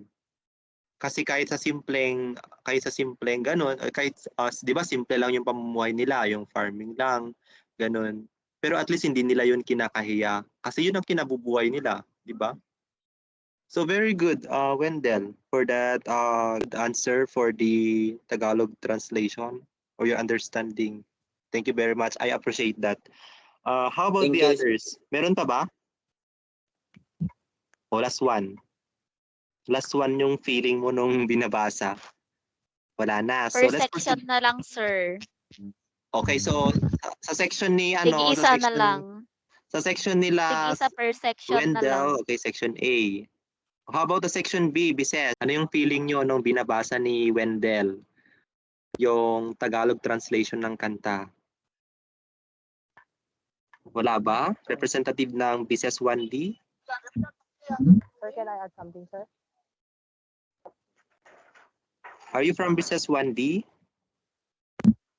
Kasi kahit sa simpleng ganun, kahit 'di ba simple lang yung pamumuhay nila, yung farming lang, ganun. Pero at least hindi nila yun kinakahiya kasi yun ang kinabubuhay nila, 'di ba? So very good, Wendell, for that good answer for the Tagalog translation or your understanding. Thank you very much. I appreciate that. How about the others? Meron pa ba? O last one. Last one yung feeling mo nung binabasa. Wala na. So Per let's section proceed. na lang, sir. Okay, so sa section ni Tig-isa na lang. Sa section nila Tig-isa per section na lang. Wendell, okay, section A. How about the section B, Bises? Ano yung feeling nyo nung binabasa ni Wendell yung Tagalog translation ng kanta? Wala ba? Representative ng Bises 1D? Sir, can I add something, sir? Are you from Bises 1D?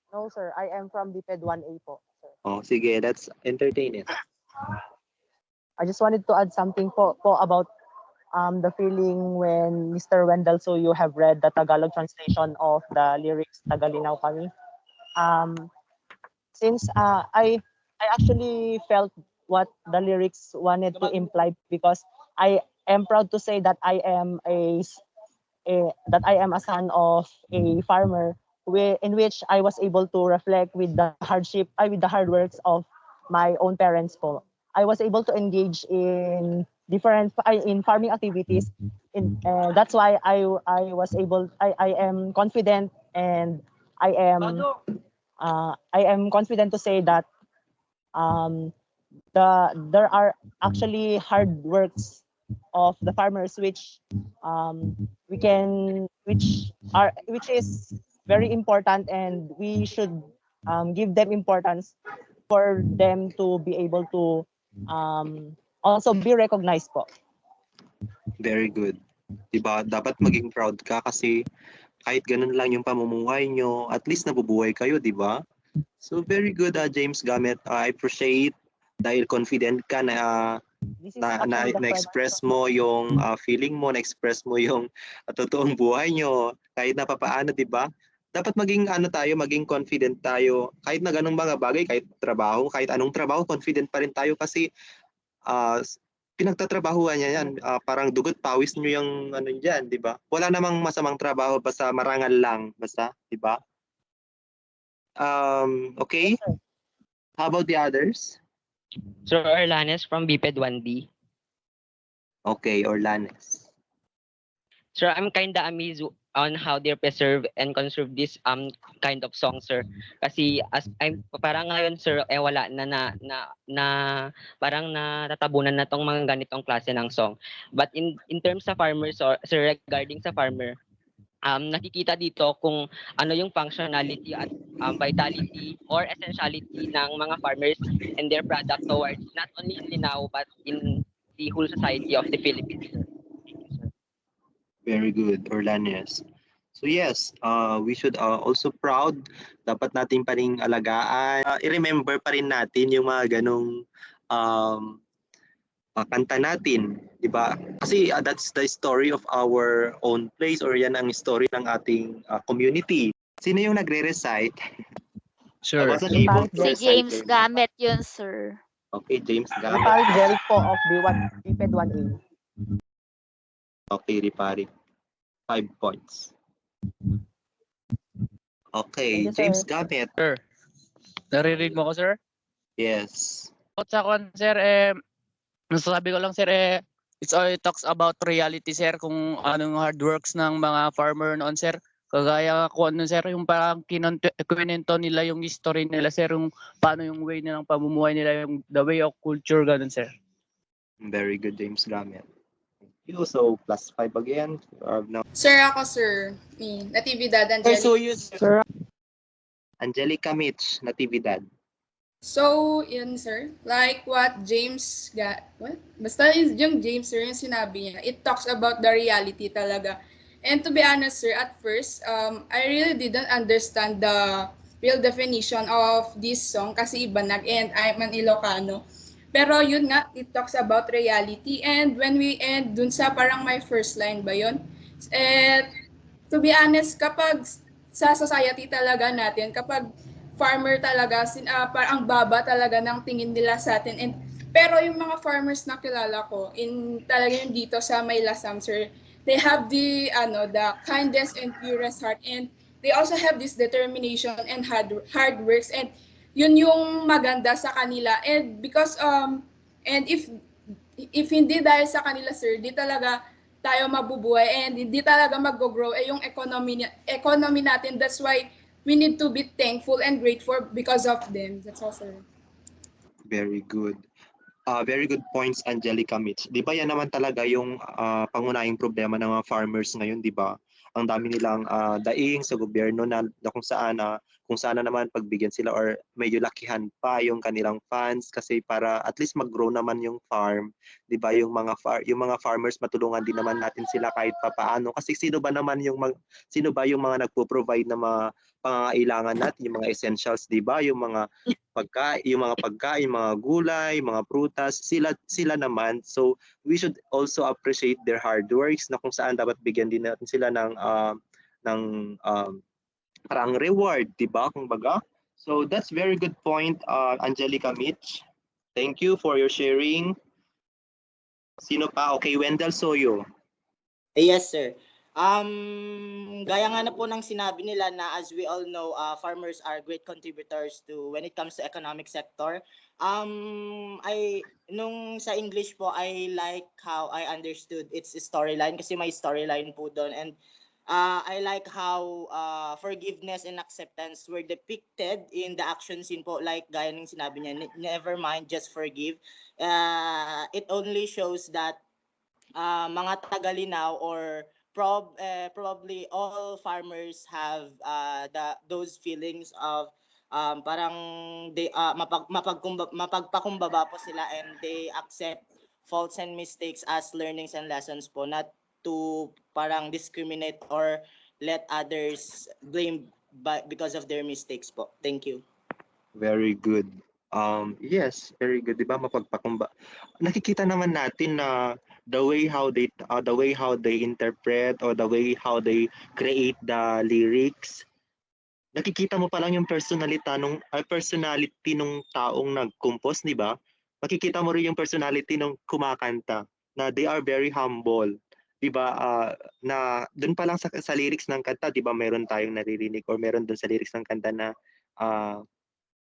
No, sir. I am from BPED 1A po, sir. Oh, sige, let's entertain it. I just wanted to add something po about the feeling when Mr. Wendell, so you have read the Tagalog translation of the lyrics Tagalinaw Kami. Since I actually felt what the lyrics wanted to imply, because I am proud to say that I am a son of a farmer, in which I was able to reflect with the hard works of my own parents po. I was able to engage in farming activities. That's why I am confident, and I am confident to say that there are actually hard works of the farmers which is very important, and we should give them importance for them to be able to also be recognized po. Very good. Diba? Dapat maging proud ka kasi kahit ganun lang yung pamumuhay nyo, at least nabubuhay kayo, diba? So very good, James Gamet. I appreciate dahil confident ka na na-express mo yung feeling mo, na-express mo yung totoong buhay nyo kahit na papaano, diba? Dapat maging maging confident tayo kahit na ganung mga bagay, kahit trabaho, kahit anong trabaho, confident pa rin tayo kasi pinagtatrabahuan niya yan. Parang dugot pawis nyo yung diyan, di ba? Wala namang masamang trabaho basta marangal lang, basta, di ba? Okay. How about the others? Sir Orlanes from BPED 1D. Okay, Orlanes. Sir, I'm kinda amazed on how they preserve and conserve this kind of song, sir. Kasi parang ngayon, sir, wala na parang natatabunan na tong mga ganitong klase ng song. But in terms sa farmers, sir, regarding sa farmer, nakikita dito kung ano yung functionality at vitality or essentiality ng mga farmers and their product towards not only in Linao but in the whole society of the Philippines. Very good, Orlanes. So yes, we should also proud. Dapat natin pa rin alagaan. I-remember pa rin natin yung mga ganong kanta natin, di ba? Kasi that's the story of our own place, or yan ang story ng ating community. Sino yung nagre-recite? Sure. Si James Gamet yun, sir. Okay, James Gamet. Riparic Derek po of BPED 1A. Okay, Riparic. 5 points. Okay, James Gamet. Sir. Nare-read mo ko, sir? Yes. Sa akin, sir, masasabi ko lang, sir, it talks about reality, sir, kung anong hard works ng mga farmer noon, sir. Kagaya ko ano, sir, yung parang kwento nila yung history nila, sir, yung paano yung way nilang pamumuhay nila, yung the way of culture, ganun, sir. Very good, James Gamit. You so +5 again. You have now Sir, ako, sir. Me, Natividad, Angelica. Sir, Angelica Mitch, Natividad. So, yun, sir. Like what James got, what? Basta yung James, sir, yung sinabi niya, it talks about the reality talaga. And to be honest, sir, at first, I really didn't understand the real definition of this song kasi Ibanag and I'm an Ilocano. Pero yun nga, it talks about reality. And when we end dun sa parang my first line ba yun? And to be honest, kapag sa society talaga natin, kapag farmer talaga, parang baba talaga ng tingin nila sa atin. And, pero yung mga farmers na kilala ko, talaga yung dito sa May Lasam, sir, they have the kindest and purest heart. And they also have this determination and hard works. And yun yung maganda sa kanila. And because, and if hindi dahil sa kanila, sir, di talaga tayo mabubuhay and hindi talaga mag-grow yung economy natin. That's why we need to be thankful and grateful because of them. That's all, sir. Very good. Very good points, Angelica Mitch. Di ba yan naman talaga yung pangunahing problema ng mga farmers ngayon, di ba? Ang dami nilang daing sa gobyerno na kung saan naman pagbigyan sila or medyo lakihan pa yung kanilang funds kasi para at least mag-grow naman yung farm, 'di ba? Yung mga farmers matulungan din naman natin sila kahit papaano kasi sino ba yung mga nagpo-provide ng mga pangangailangan natin, yung mga essentials, 'di ba? Yung mga pagkain, mga gulay, mga prutas, sila naman. So we should also appreciate their hard works na kung saan dapat bigyan din natin sila ng parang reward, di ba? Kumbaga. So that's very good point, Angelica Mitch. Thank you for your sharing. Sino pa? Okay, Wendell Soyo. Yes, sir. Gaya nga na po ng sinabi nila na as we all know, farmers are great contributors to when it comes to economic sector. Nung sa English po, I like how I understood its storyline kasi may storyline po doon, and I like how forgiveness and acceptance were depicted in the action scene po, like gaya ng sinabi niya, never mind, just forgive. It only shows that mga taga-Linao or probably all farmers have those feelings of parang they mapagpakumbaba po sila and they accept faults and mistakes as learnings and lessons po, not to parang discriminate or let others blame because of their mistakes po. Thank you. Very good. Yes, very good. 'Di ba? Mapagpakumba. Nakikita naman natin na the way how they interpret or the way how they create the lyrics. Nakikita mo pa lang yung personality nung taong nag-compose, 'di ba? Makikita mo rin yung personality nung kumakanta na they are very humble. 'Di ba? Na doon pa lang sa lyrics ng kanta, 'di ba, meron tayong naririnig or meron doon sa lyrics ng kanta na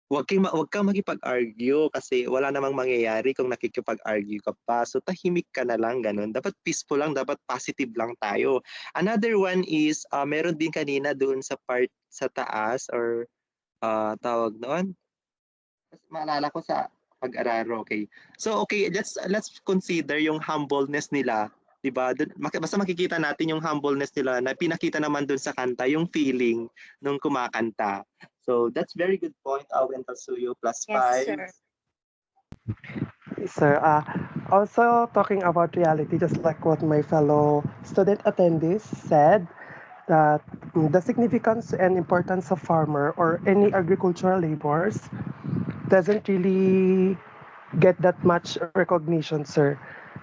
Huwag kang makipag-argue kasi wala namang mangyayari kung nakikipag-argue ka pa. So tahimik ka na lang, ganun. Dapat peaceful lang, dapat positive lang tayo. Another one is, meron din kanina doon sa part sa taas or tawag noon. Maalala ko sa pag-araro, okay. So okay, let's consider yung humbleness nila. Diba? Basta makikita natin yung humbleness nila na pinakita naman doon sa kanta, yung feeling nung kumakanta. So that's very good point, Wendell Suyo, +5. Yes, sir. Sir, also talking about reality, just like what my fellow student attendees said, that the significance and importance of farmer or any agricultural labors doesn't really get that much recognition, sir.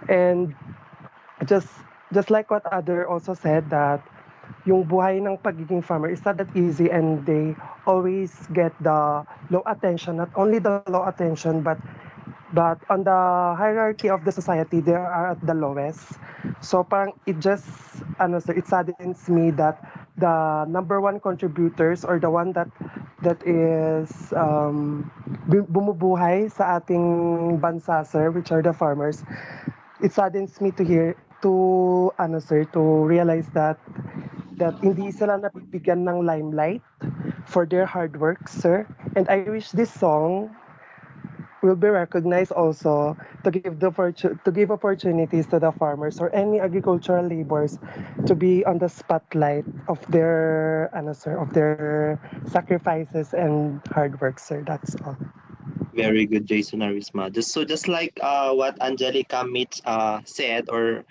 And just like what other also said, that yung buhay ng pagiging farmer is not that easy and they always get the low attention, not only the low attention, but on the hierarchy of the society, they are at the lowest. So parang it just, it saddens me that the number one contributors or the one that is bumubuhay sa ating bansa, sir, which are the farmers, it saddens me to realize that hindi sila nabibigyan ng limelight for their hard work, sir. And I wish this song will be recognized also to give opportunities to the farmers or any agricultural laborers to be on the spotlight of their sacrifices and hard work, sir. That's all. Very good, Jason Arisma. Just like what Angelica Mitch said, or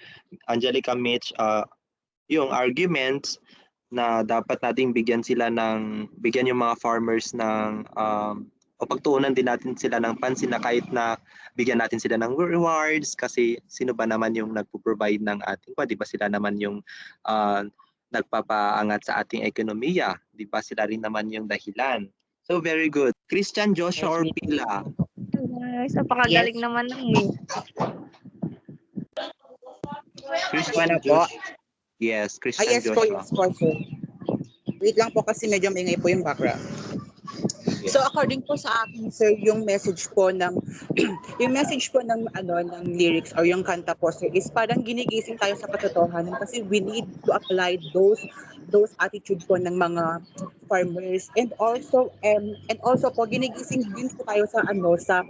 Angelica Mitch, yung arguments na dapat nating bigyan yung mga farmers ng o pagtuunan din natin sila ng pansin na kahit na bigyan natin sila ng rewards kasi sino ba naman yung nagpo-provide ng ating di ba sila naman yung nagpapaangat sa ating ekonomiya, di ba sila rin naman yung dahilan. So very good. Christian, Joshua, or Pila? Guys, napakagaling naman ng music. Christian, Wala po. Joshua. Yes, Christian, Yes po, Joshua. yes po, sir. Wait lang po kasi medyo maingay po yung background. So according po sa akin, sir, yung message po ng ng lyrics or yung kanta po, sir, is parang ginigising tayo sa katotohanan kasi we need to apply those attitude po ng mga farmers, and also po ginigising din po tayo sa sa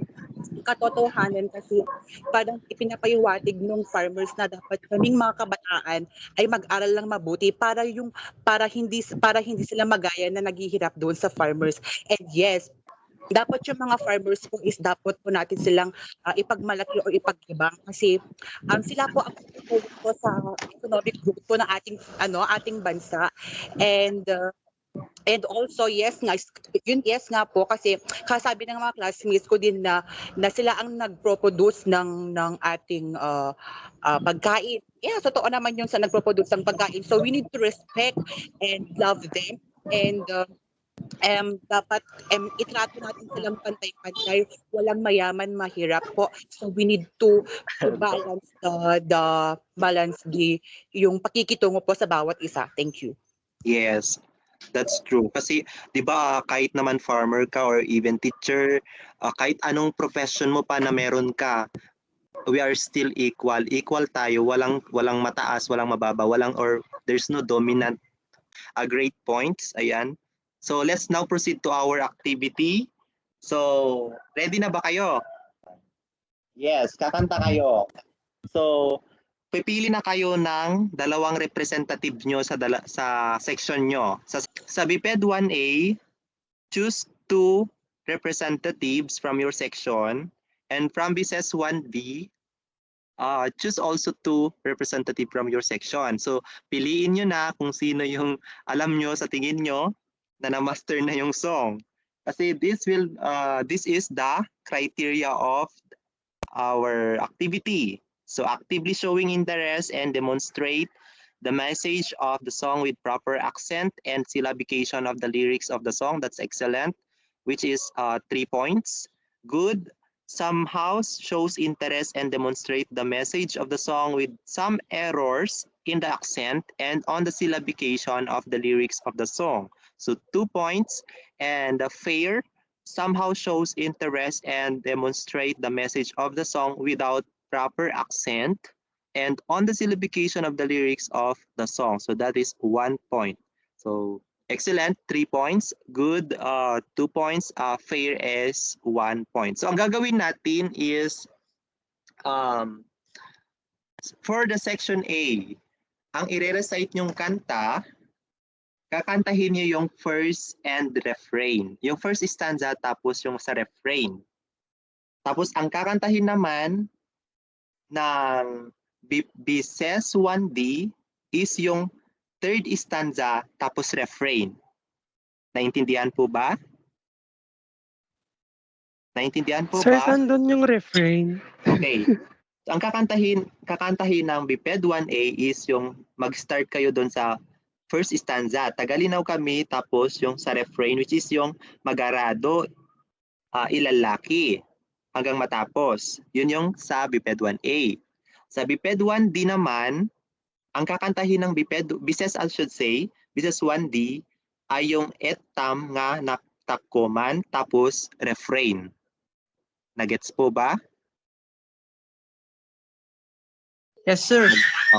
katotohanan kasi parang ipinapahiwatig ng farmers na dapat kaming mga kabataan ay mag-aral lang mabuti para hindi sila magaya na naghihirap doon sa farmers. And yes, dapat yung mga farmers po is dapat po natin silang ipagmalaki o ipaglibang kasi sila po ang tutulong po sa economic growth po ng ating bansa. And also, yes nga po kasi kasabi ng mga classmates ko din na sila ang nagproproduce ng ating pagkain. Yeah, totoo naman yung sa nagproproduce ng pagkain. So we need to respect and love them, and dapat itrato natin silang pantay-pantay, walang mayaman, mahirap po. So we need to balance yung pakikitungo po sa bawat isa. Thank you. Yes, that's true. Kasi, di ba, kahit naman farmer ka or even teacher, kahit anong profession mo pa na meron ka, we are still equal. Equal tayo. Walang mataas, walang mababa, there's no dominant. Great points. Ayan. So, let's now proceed to our activity. So, ready na ba kayo? Yes, kakanta kayo. So, pipili na kayo ng dalawang representative nyo sa section nyo. Sa BPED 1A, choose 2 representatives from your section. And from BCS 1B, choose also 2 representatives from your section. So, piliin nyo na kung sino yung alam nyo sa tingin nyo na na-master na yung song. Kasi this is the criteria of our activity. So actively showing interest and demonstrate the message of the song with proper accent and syllabication of the lyrics of the song. That's excellent, which is 3 points. Good, somehow shows interest and demonstrate the message of the song with some errors in the accent and on the syllabication of the lyrics of the song. So 2 points. And fair, somehow shows interest and demonstrate the message of the song without proper accent and on the syllabication of the lyrics of the song. So that is 1 point. So excellent, 3 points. Good, 2 points. Fair is 1 point. So ang gagawin natin is for the section A, ang i-recite nyong kanta, kakantahin niyo yung first and refrain. Yung first stanza tapos yung sa refrain. Tapos ang kakantahin naman ng BCS 1D is yung third stanza tapos refrain. Naintindihan po ba? Naintindihan po Sir, ba? saan doon yung refrain? Okay. Ang kakantahin ng BPED 1A is yung mag-start kayo doon sa first stanza. Tagalinaw kami tapos yung sa refrain which is yung magarado ilalaki hanggang matapos. Yun yung sa BPED 1A. Sa BPED 1D naman, ang kakantahin ng BCS 1D ay yung etam nga naktakoman tapos refrain. Nagets po ba? Yes, sir.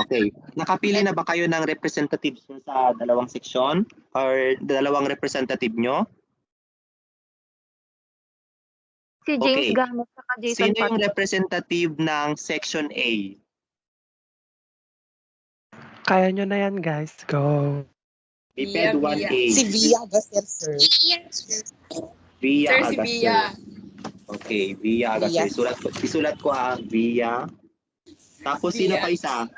Okay. Nakapili na ba kayo ng representative sa dalawang section or dalawang representative nyo? Si James Okay. Gamit saka Jason Sino yung Patrick. representative ng section A? Kaya nyo na yan, guys. Go. BPED 1A. Si Via Agaster, sir. Via Sir, si Agaster. Bia. Okay, Via Agaster. Isulat ko Via. Tapos sino Via. pa isa?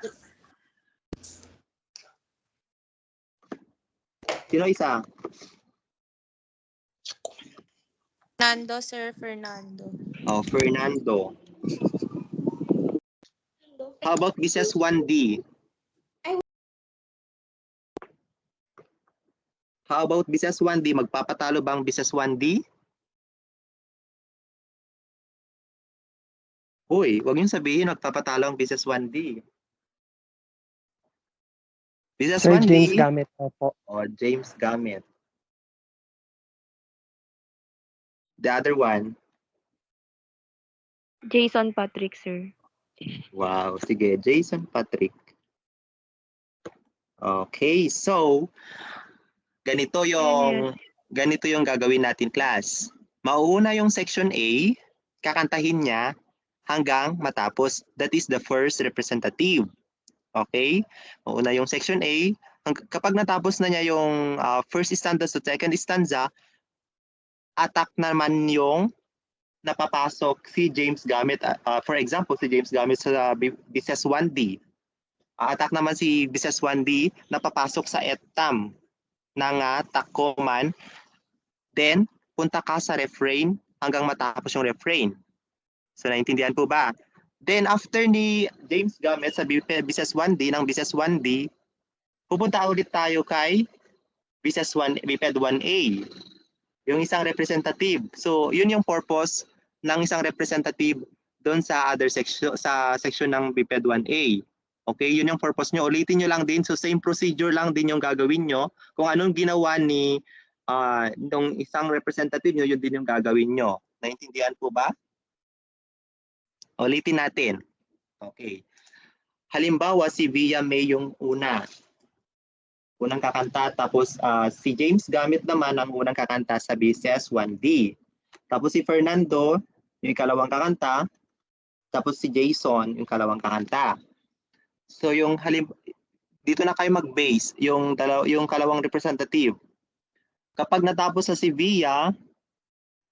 Sino isa? Fernando, Sir Fernando. Oh, Fernando. How about Business 1D? How about Business 1D? Magpapatalo bang Business 1D? Uy, wag niyong sabihin magpapatalo ang Business 1D. Business Sir 1D. James Gamit po. Oh, James Gamit. The other one. Jason Patrick, sir. Wow, sige, Jason Patrick. Okay, so ganito yung gagawin natin, class. Mauuna yung section A, kakantahin niya hanggang matapos. That is the first representative. Okay? Mauuna yung section A, kapag natapos na niya yung first stanza to second stanza, attack naman yung napapasok si James Gamit. For example, si James Gamit sa Business 1D. Attack naman si Business 1D na papasok sa ETAM ng Taccoman. Then, punta ka sa refrain hanggang matapos yung refrain. So, naintindihan po ba? Then, after ni James Gamit sa Business 1D ng Business 1D, pupunta ulit tayo kay Business 1, BPED 1A. Yung isang representative. So, yun yung purpose ng isang representative doon sa other section, sa section ng BPED 1A. Okay, yun yung purpose nyo. Ulitin nyo lang din. So, same procedure lang din yung gagawin nyo. Kung anong ginawa ni nung isang representative nyo, yun din yung gagawin nyo. Naintindihan po ba? Ulitin natin. Okay. Halimbawa, si Via May yung unang kakanta. Tapos si James Gamit naman ang unang kakanta sa Business 1D. Tapos si Fernando, yung ikalawang kakanta. Tapos si Jason, yung ikalawang kakanta. So yung dito na kayo mag-base, yung kalawang representative. Kapag natapos na si Via,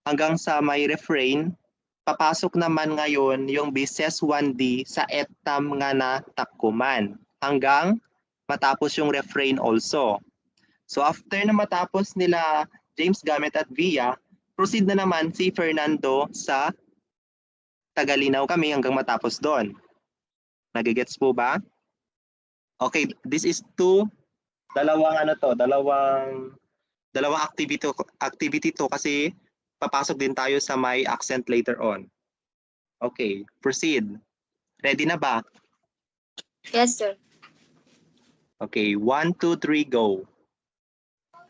hanggang sa may refrain, papasok naman ngayon yung Business 1D sa ETAM nga na Taccoman. Hanggang matapos yung refrain also. So after na matapos nila James Gamit at Via, proceed na naman si Fernando sa Tagalinaw kami hanggang matapos doon. Nagigets po ba? Okay, this is dalawang activity to kasi papasok din tayo sa may accent later on. Okay, proceed. Ready na ba? Yes, sir. Okay, 1, 2, 3, go.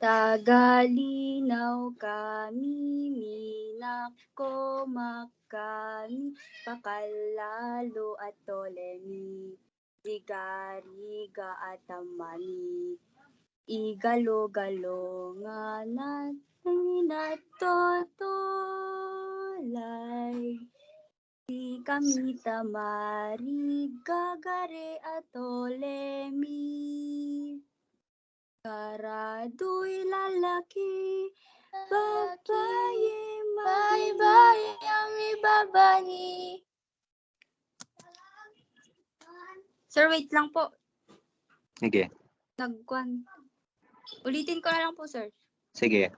Tagalinaw kami, minako makami, pakalalo at tolemi, rigariga at tamani, igalo-galo nga natin natotolay, di kami tamari, gagare at tolemi. Karado'y lalaki, babae may bayang ibabani. Sir, wait lang po. Sige. Ulitin ko na lang po, sir. Sige.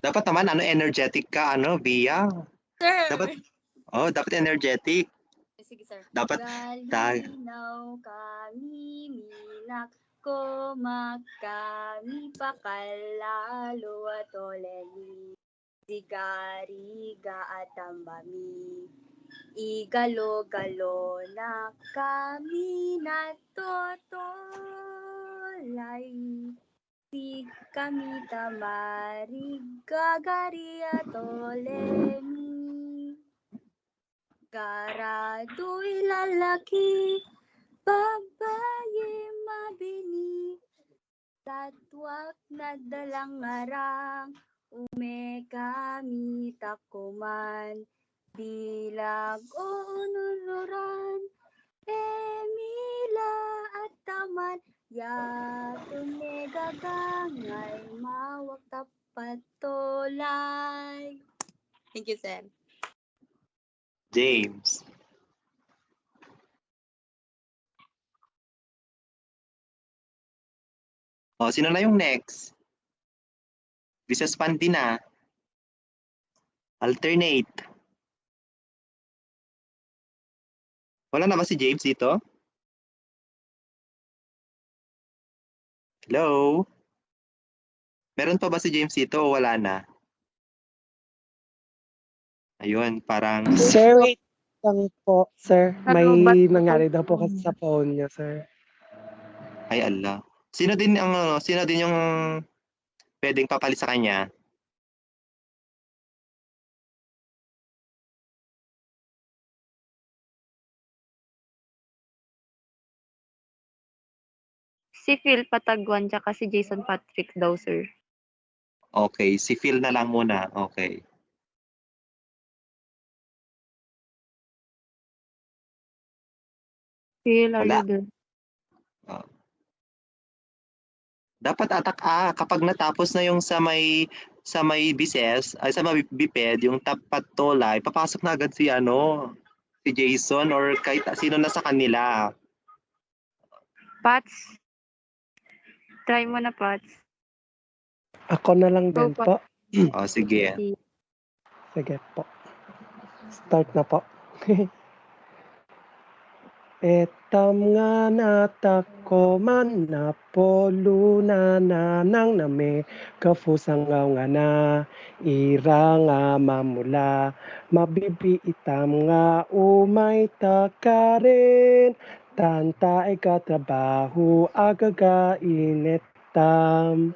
Dapat naman energetic ka, Via. Sir. Dapat energetic. Sige, sir. Dapat Galinaw kami, minak ko makami, pakalalo at oleni, sigariga at tambami, igalo-galo na kami natotolay, di kami tamari, gagari at oleni, karado'y lalaki, Babae mabini, tatwak na dalang ngarang, ume kami takuman, dilag o nuluran, Emila at taman, yatun gagangay, mawag tapat tolay. Thank you, sir. James. O, sino na yung next? Visas Panty na. Alternate. Wala na ba si James dito? Hello? Meron pa ba si James dito o wala na? Ayun, parang... Sir, wait lang po, sir. May Narobat po. nangyari daw po kasi sa phone niya, sir. Ay, Allah. Sino din yung pwedeng papalit sa kanya? Si Phil Pataguan tsaka si Jason Patrick daw, sir. Okay, si Phil na lang muna. Okay. Phil, are Wala. you there? Dapat kapag natapos na yung sa may bises, ay sa may biped, yung tapat tolay, papasok na agad si Jason or kahit sino na sa kanila. Pats. Try mo na, Pats. Ako na lang din po. O, sige. Sige po. Start na po. Etam nga natako man na polo na nanang name kafusang nga na ira nga mamula mabibi itam nga umay takarin tanta ay katrabaho agaga inetam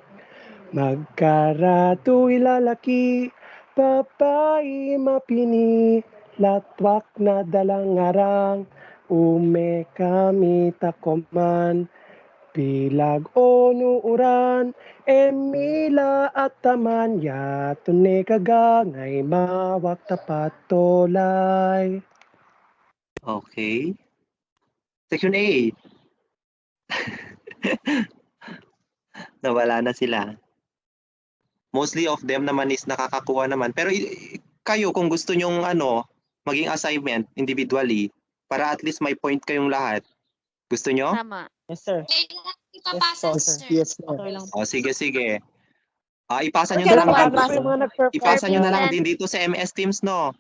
magkarado ilalaki babae mapini latwak na dalang ngarang ume kami takoman, bilag o nuuran, emila at taman, yatun kagangay mawak tapat tolay. Okay. Section 8. Nawala na sila. Mostly of them naman is nakakakuha naman. Pero kayo, kung gusto nyong maging assignment individually, para at least may point kayong lahat. Gusto nyo? Tama. Yes, sir. Ipapasa, Yes, sir. yes, sir. Okay lang. O, sige. Ipasa nyo Okay na lang lang. po, Sir Ipasa nyo na lang Vincent. din dito sa MS Teams, no?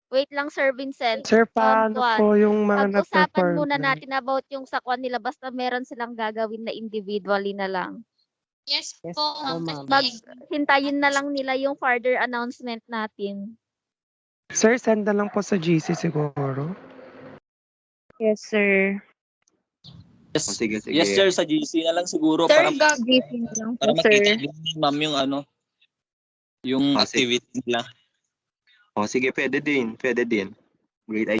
Wait lang, Sir Vincent. Sir, paano Juan, po yung mga pag-usapan nag-perform muna na? natin about yung sakwan nila basta meron silang gagawin na individually na lang. Yes Yes po, po, ma'am. ma'am. Hintayin na lang nila yung further announcement natin. Sir, send na lang po sa GC siguro. Yes, sir. O, sige. Yes, sir, sa GC na lang siguro Sir, para GC na lang po, makita sir. din ma'am yung O, sige. activity nila. O, sige, pwede din. Great idea.